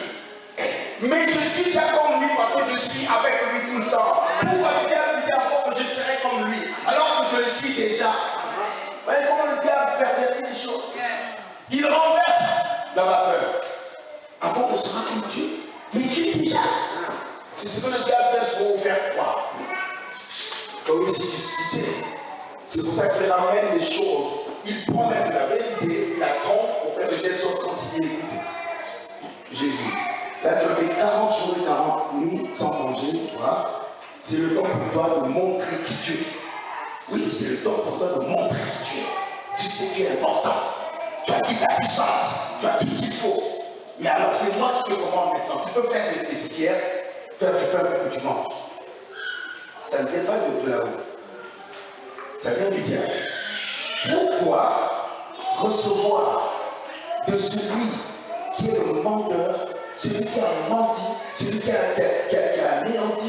Mais je suis déjà comme lui parce que je suis avec lui tout le temps. Pourquoi le diable dit encore que je serai comme lui alors que je le suis déjà? Vous voyez comment le diable pervertit les choses? Il renverse la vapeur. Avant on sera comme Dieu. ce que le diable veut souvent vous faire croire. Comme une suscité. C'est pour ça qu'il ramène les choses. Il prend même la vérité, il la trompe pour faire de telle sorte qu'il écoute. Jésus. Là, tu as fait 40 jours et 40 nuits sans manger. Voilà. C'est le temps pour toi de montrer qui tu es. Oui, c'est le temps pour toi de montrer qui tu es. Tu sais que tu es important. Tu as dit ta puissance. Tu as tout ce qu'il faut. Mais alors, c'est moi qui te commande maintenant. Tu peux faire des prières, faire du pain que tu manges. Ça ne vient pas de là-haut. Ça vient du diable. Pourquoi recevoir de celui qui est le menteur, celui qui a menti, celui qui a anéanti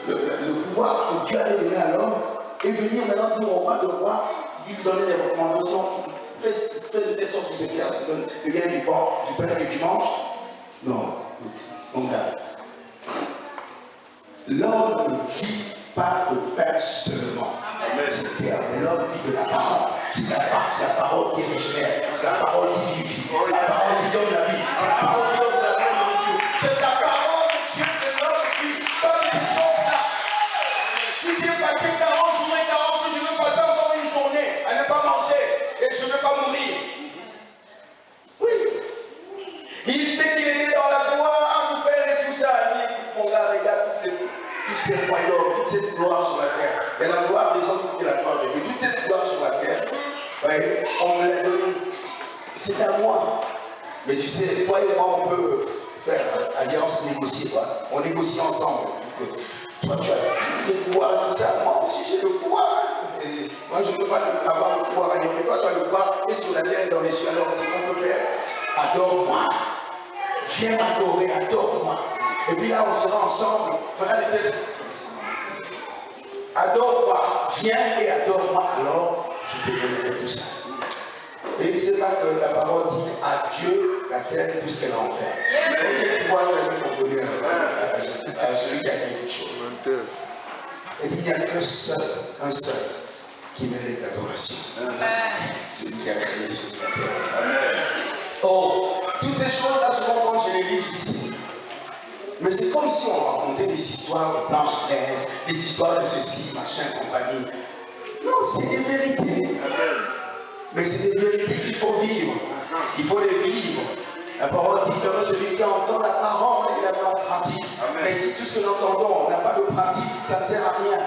le pouvoir que Dieu avait donné à l'homme, et venir maintenant dire au roi de roi, lui donner des recommandations, fais de telle sorte que c'est clair, tu viens du pain que tu manges? Non, on garde. L'homme ne vit pas de pain seulement. C'est clair, mais l'homme vit de la parole. C'est la parole qui régénère, c'est la parole qui vivifie, c'est la parole qui donne la vie, c'est la parole qui donne la vraie nourriture. C'est la parole de Dieu que l'homme vit, pas des choses là. Si j'ai passé 40 jours et 40 jours, je veux passer encore une journée à ne pas manger et je ne veux pas mourir. Oui. Il sait qu'il était dans la gloire du Père et tout ça. Il dit, écoute mon gars, regarde tous ces royaumes, toute cette gloire sur la terre. Et la gloire des hommes qui est la gloire de Dieu. Toute cette gloire sur la terre, ouais, on me l'a donné. C'est à moi. Mais tu sais, toi et moi, on peut faire alliance, négocier. Quoi. On négocie ensemble. Toi, tu as le pouvoir, tout ça. Moi aussi, j'ai le pouvoir. Et moi, je ne peux pas avoir le pouvoir ailleurs. Mais toi, tu as le pouvoir et sur la terre et dans les cieux. Alors, c'est qu'on peut faire. Adore-moi. Viens m'adorer, adore-moi. Et puis là, on sera ensemble. Adore-moi, viens et adore-moi, alors je te donnerai tout ça. Et il ne sait pas que la parole dit à Dieu la terre tout ce qu'elle a en fait. Mais quel pouvoir il a pour donner à celui qui a quelque chose. Et il n'y a qu'un seul qui mérite l'adoration. C'est lui qui a créé sur la terre. Oh, toutes ces choses-là, souvent quand je les lis, je dis c'est. Mais c'est comme si on racontait des histoires de Blanche-Neige, des histoires de ceci, machin, compagnie. Non, c'est des vérités. Mais c'est des vérités qu'il faut vivre. Il faut les vivre. La parole dit que celui qui entend la parole, il la met en pratique. Mais si tout ce que nous entendons, on n'a pas de pratique, ça ne sert à rien.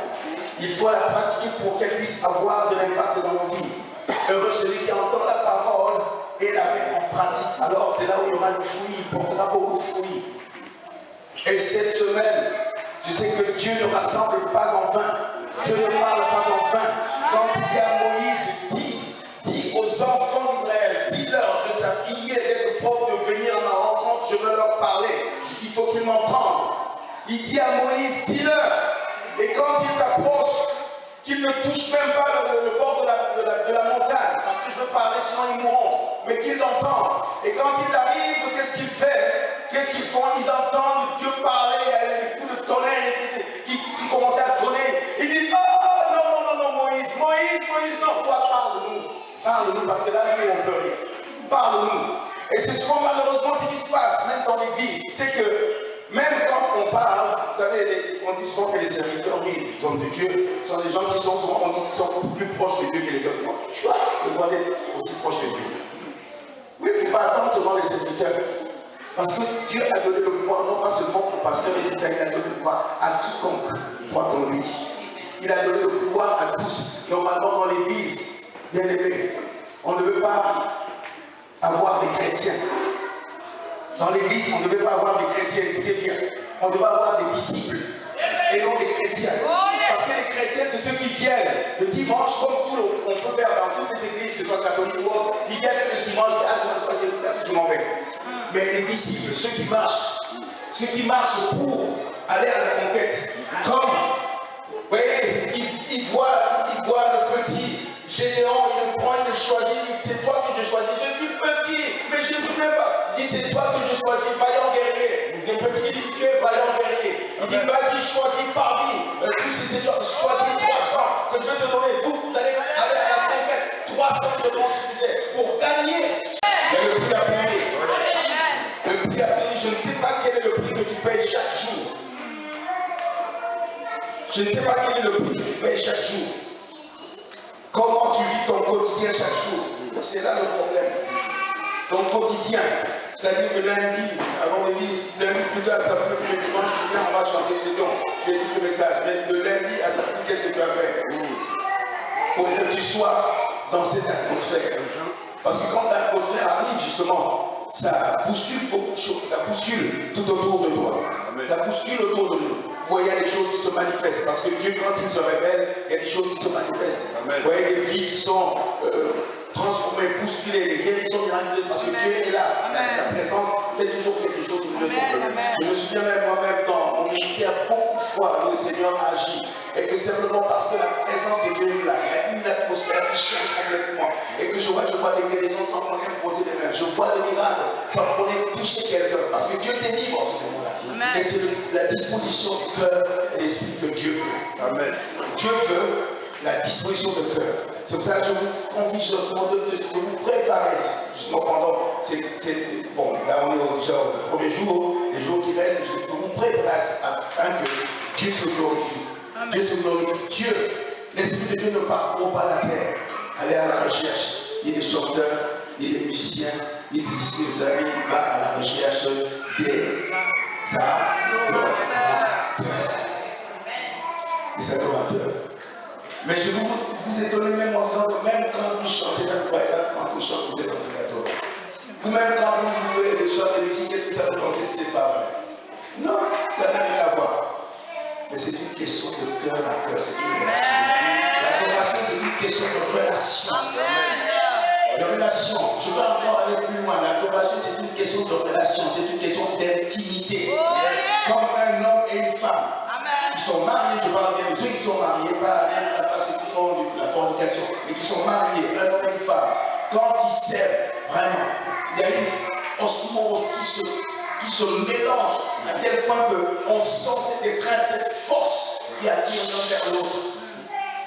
Il faut la pratiquer pour qu'elle puisse avoir de l'impact dans nos vies. Heureux celui qui entend la parole et la met en pratique. Alors c'est là où il y aura du fruit, il portera beaucoup de fruits. Et cette semaine, je sais que Dieu ne rassemble pas en vain. Dieu ne parle pas en vain. Quand il dit à Moïse, dis aux enfants d'Israël, dis-leur de s'habiller, d'être propre, de venir à ma rencontre, je veux leur parler. Il faut qu'ils m'entendent. Il dit à Moïse, dis-leur. Et quand ils s'approchent, qu'ils ne touchent même pas le bord de la montagne, parce que je veux parler, sinon ils mourront. Mais qu'ils entendent. Et quand ils arrivent, qu'est-ce qu'ils font? Qu'est-ce qu'ils font? Ils entendent Dieu parler, il y a des coups de tonnerre qui commençaient à tonner. Ils disent, oh non, Moïse, non, toi parle-nous. Parle-nous, parce que là, nous, on peut rien. Parle-nous. Et c'est souvent malheureusement ce qui se passe, même dans l'église. C'est que, même quand on parle, vous savez, on dit souvent que les serviteurs, oui, comme de Dieu, sont des gens qui sont souvent, on dit qu'ils sont plus proches de Dieu que les autres. Tu vois, le droit d'être aussi proche de Dieu. Oui, il ne faut pas attendre seulement les serviteurs. Parce que Dieu a donné le pouvoir, non pas seulement au pasteur et il a donné le pouvoir à quiconque croit en lui. Il a donné le pouvoir à tous. Normalement, dans l'église, bien aimé, on ne veut pas avoir des chrétiens. Dans l'église, on ne veut pas avoir des chrétiens, écoutez bien. On doit avoir des disciples et non des chrétiens. Parce que les chrétiens, c'est ceux qui viennent le dimanche, comme tout on peut faire dans toutes les églises, que ce soit catholique ou autre. Ils viennent le dimanche, je m'en vais. Mais les disciples, ceux qui marchent pour aller à la conquête, comme, vous voyez, ils voient le petit Gédéon, il le prend, il le choisit, il dit c'est toi que je choisis, je suis petit, mais je ne veux pas. Il dit c'est toi que je choisis, vaillant guerrier. Le petit dit tu es vaillant guerrier. Il dit vas-y, choisis parmi tous ces gens, choisis 300 que je vais te donner. Vous allez aller à la conquête. 300 seulement suffisait pour gagner. Mais le prix à payer. Le prix à payer, je ne sais pas quel est le prix que tu payes chaque jour. Je ne sais pas quel est le prix que tu payes chaque jour. Comment tu vis ton quotidien chaque jour. C'est là le problème. Ton quotidien. C'est-à-dire que lundi, avant l'église, lundi plutôt à samedi, le dimanche, tu viens, on va chanter, c'est donc, tu écoutes le message. Mais de lundi à samedi, qu'est-ce que tu as fait? Pour que tu sois dans cette atmosphère. Parce que quand l'atmosphère arrive, justement, ça bouscule beaucoup de choses, ça bouscule tout autour de toi. Amen. Ça bouscule autour de nous. Vous voyez, il y a des choses qui se manifestent. Parce que Dieu, quand il se révèle, il y a des choses qui se manifestent. Amen. Vous voyez des vies qui sont transformées, bousculées, des guérisons miraculeuses, parce que Dieu est là. Amen. Sa présence fait toujours quelque chose au milieu de nous. Je me souviens même moi-même dans mon ministère, beaucoup de fois, le Seigneur agit. Et que simplement parce que la présence de Dieu est là, il y a une atmosphère qui change complètement. Et que je vois des guérisons sans qu'on ait posé des mains. Je vois des miracles sans qu'on ait touché quelqu'un. Parce que Dieu délivre en ce moment-là. Et c'est la disposition du cœur et l'esprit que Dieu veut. Amen. Dieu veut la disposition du cœur. C'est pour ça que je vous convie justement de vous préparer. Justement pendant, bon, là on est déjà au premier jour, les jours qui restent, je vous prépare afin que Dieu se glorifie. Amen. Dieu se glorifie. Dieu, l'Esprit de Dieu ne parcourt pas la terre. Allez à la recherche. Il y a des chanteurs, il y a des musiciens, il y a des amis qui vont à la recherche des adorateurs. Mais je vais vous étonner même en disant que même quand vous chantez dans le voyage, quand vous chantez, vous êtes adorateur. Vous-même quand vous jouez des chants de musique et tout ça, vous pensez que c'est pas vrai. Non, ça n'a rien à voir. Mais c'est une question de cœur à cœur, c'est une relation. L'adoration, c'est une question de relation. De relation. Je veux encore aller plus loin. L'adoration, c'est une question de relation, c'est une question d'intimité. Comme un homme et une femme. Ils sont mariés, je parle bien de ceux qui sont mariés, pas ceux qui font la fornication, mais qui sont mariés, un homme et une femme. Quand ils s'aiment, vraiment, il y a une osmose qui se mélange à tel point qu'on sent cette étreinte, cette force qui attire l'un vers l'autre.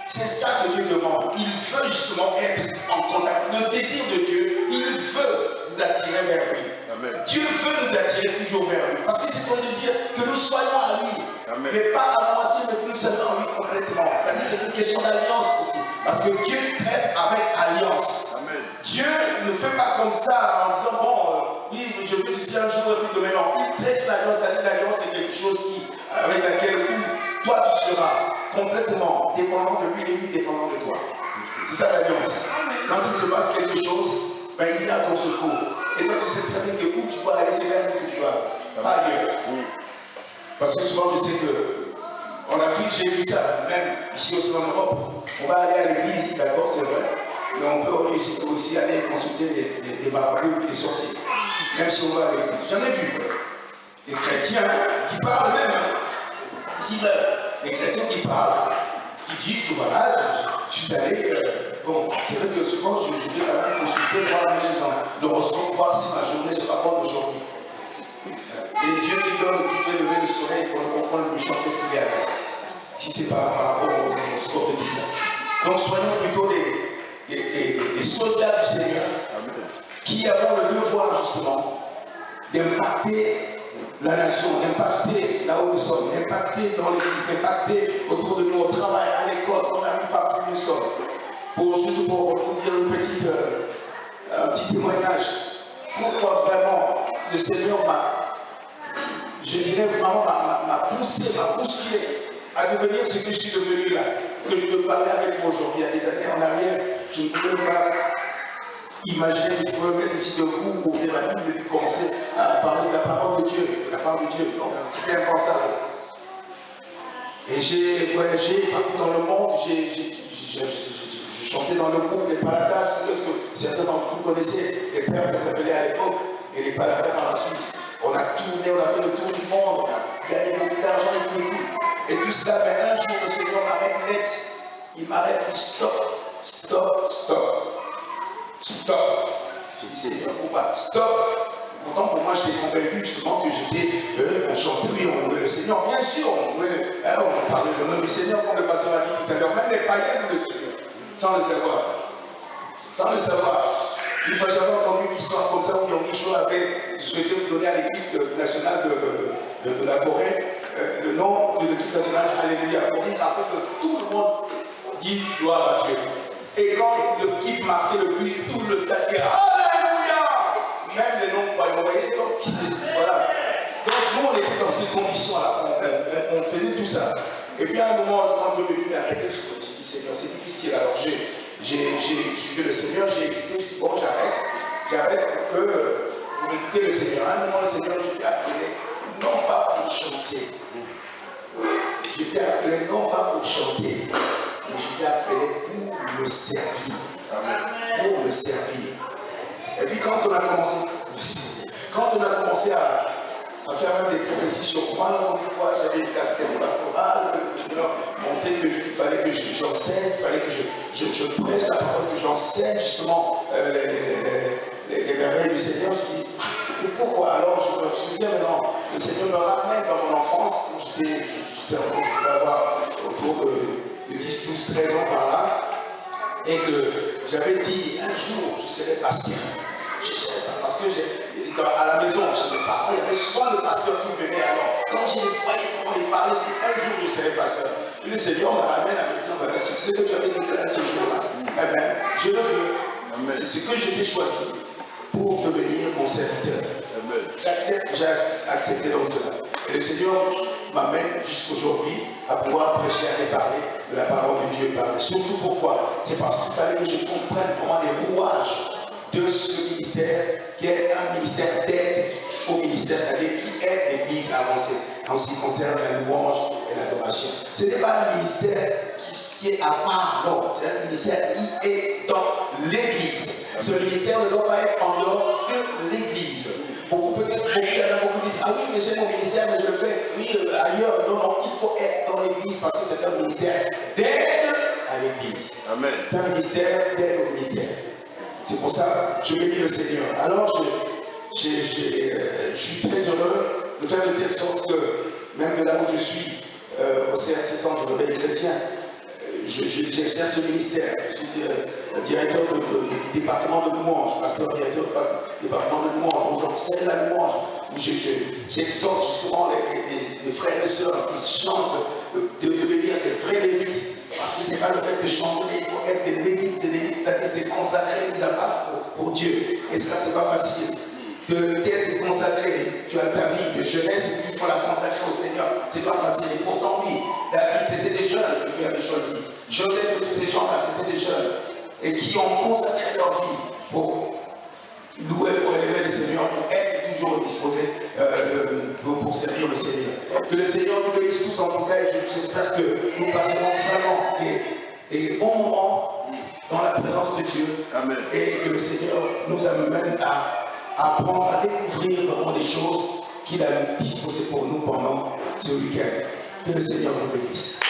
C'est ça que Dieu demande. Il veut justement être en contact. Le désir de Dieu, il veut nous attirer vers lui. Amen. Dieu veut nous attirer toujours vers lui. Parce que c'est son désir que nous soyons à lui. Amen. Mais pas à moitié, mais que nous soyons en lui complètement. C'est une question d'alliance aussi. Parce que Dieu traite avec alliance. Amen. Dieu ne fait pas comme ça en disant, bon, oui, je fais ceci un jour et puis demain. Non, il traite l'alliance. L'alliance, c'est quelque chose avec laquelle toi tu seras complètement dépendant de lui et lui dépendant de toi. C'est ça l'alliance. Quand il se passe quelque chose, ben, il est à ton secours. Et toi tu sais très bien que où tu vas aller, c'est vers lui que tu vas. Pas ailleurs. Parce que souvent je sais que en Afrique, j'ai vu ça, même ici aussi en Europe. On va aller à l'église, d'accord, c'est vrai. Mais on peut aussi aller consulter les barbecues, les sorciers. Même si on va à l'église. J'en ai vu. Les chrétiens qui parlent même. Ici même. Les chrétiens qui parlent, qui disent que voilà, je suis allé, bon, c'est vrai que souvent je vais quand même consulter, voir même dans l'horoscope, voir si ma journée sera bonne aujourd'hui. Et Dieu qui donne, qui fait lever le soleil pour comprendre le méchant, qu'est-ce qu'il y a. Si c'est par rapport au horoscope de ça. Donc soyons plutôt des soldats du Seigneur, qui avons le devoir justement d'impacter la nation, d'impacter là où nous sommes, d'impacter dans l'église, d'impacter autour de nous, au travail, à l'école, on n'arrive pas plus où nous sommes. Juste pour vous dire un petit témoignage, pourquoi vraiment le Seigneur je dirais vraiment m'a poussé, m'a bousculé à devenir ce que je suis devenu là, que je peux parler avec vous aujourd'hui. Il y a des années en arrière, je ne pouvais pas imaginez que je pouvais me mettre ici debout, ouvrir la Bible et puis commencer à parler de la parole de Dieu, de la parole de Dieu. Non, c'était impensable. Et j'ai voyagé partout dans le monde, j'ai chanté dans le groupe des Paladas, parce que certains d'entre vous connaissaient, les pères, ça s'appelait à l'époque, et les Paladas par la suite. On a tourné, on a fait le tour du monde, on a gagné beaucoup d'argent et tout. Et tout cela, mais un jour, le Seigneur m'arrête net. Il m'arrête, il dit stop, stop, stop. Stop. J'ai dit, Seigneur, pourquoi? Stop. Pourtant, pour moi, j'étais convaincu justement que j'étais un chanteur, oui, on louait le Seigneur. Bien sûr, on parlait de l'honneur du Seigneur, comme le pasteur a dit tout à l'heure. Même les païens louent le Seigneur, sans le savoir. Sans le savoir. Une fois, j'avais entendu une histoire comme ça où Yonggi Cho avait souhaité donner à l'équipe nationale de la Corée le nom de l'équipe nationale, alléluia, pour dire après que tout le monde dit gloire à Dieu. Et quand l'équipe marquait le but, tout le stade dit alléluia. Même les non-croyants, vous voyez, donc voilà. Donc nous, on était dans ces conditions-là, on faisait tout ça. Et puis à un moment, quand Dieu me dit d'arrêter, je me dis, Seigneur, c'est difficile. Alors j'ai suivi le Seigneur, j'ai écouté, bon, j'arrête pour écouter le Seigneur. À un moment, le Seigneur, j'étais appelé, non pas pour chanter. J'étais appelé non pas pour chanter, mais j'étais appelé pour le servir. Pour le servir. Et puis quand on a commencé à faire même des prophéties sur moi, j'avais une casquette pastorale, il fallait que j'enseigne, il fallait que je prêche la parole, que j'enseigne justement les merveilles du Seigneur. Je dis, pourquoi? Alors je me souviens maintenant, le Seigneur me ramenait dans mon enfance, j'étais je devais avoir autour de 10, 12, 13 ans par là, et que j'avais dit, un jour, je serai pasteur. Je ne sais pas, parce que à la maison, chez mes parents, il y avait souvent le pasteur qui venait. Alors, quand je les voyais, comment ils parlaient, je dis, un jour, je serai pasteur. Et le Seigneur me ramène à me dire, voilà, c'est ce que j'avais déclaré ce jour-là. Eh bien, je le veux. C'est ce que j'ai choisi pour devenir mon serviteur. J'ai accepté donc cela. Et le Seigneur m'amène jusqu'aujourd'hui à pouvoir prêcher, à parler de la parole de Dieu. Surtout pourquoi? C'est parce qu'il fallait que je comprenne comment les rouages de ce ministère, qui est un ministère d'aide au ministère, c'est-à-dire qui aide l'Église à avancer en ce qui concerne la louange et l'adoration. Ce n'est pas un ministère qui est à part, non, c'est un ministère qui est dans l'Église. Ce ministère ne doit pas être en dehors de l'Église. Beaucoup disent, ah oui, mais j'ai mon ministère, mais je le fais ailleurs. Non, il faut être dans l'Église parce que c'est un ministère d'aide à l'Église. Amen. C'est un ministère d'aide au ministère. C'est pour ça que je bénis le Seigneur. Alors, je suis très heureux de faire de telle sorte que, même de là où je suis, au CRC Centre de Réveil Chrétien, j'exerce ce ministère. Je suis directeur du département de louange, pasteur directeur du département de louange, où j'enseigne la louange, où j'exhorte justement les frères et sœurs qui chantent de devenir des vrais lévites. Parce que ce n'est pas le fait de chanter, il faut être des lévites, c'est-à-dire c'est consacré mis à part pour Dieu. Et ça, c'est pas facile. D'être consacré, tu as ta vie de jeunesse et puis il faut la consacrer au Seigneur. C'est pas facile. Et pourtant, oui, David, c'était des jeunes que tu avais choisis. Joseph et tous ces gens-là, c'était des jeunes. Et qui ont consacré leur vie pour louer, pour élever le Seigneur, pour être toujours disposés pour servir le Seigneur. Que le Seigneur nous bénisse tous en tout cas, et j'espère que nous passerons vraiment des bons moments dans la présence de Dieu. Amen. Et que le Seigneur nous amène à apprendre à découvrir vraiment des choses qu'il a disposées pour nous pendant ce week-end. Que le Seigneur nous bénisse.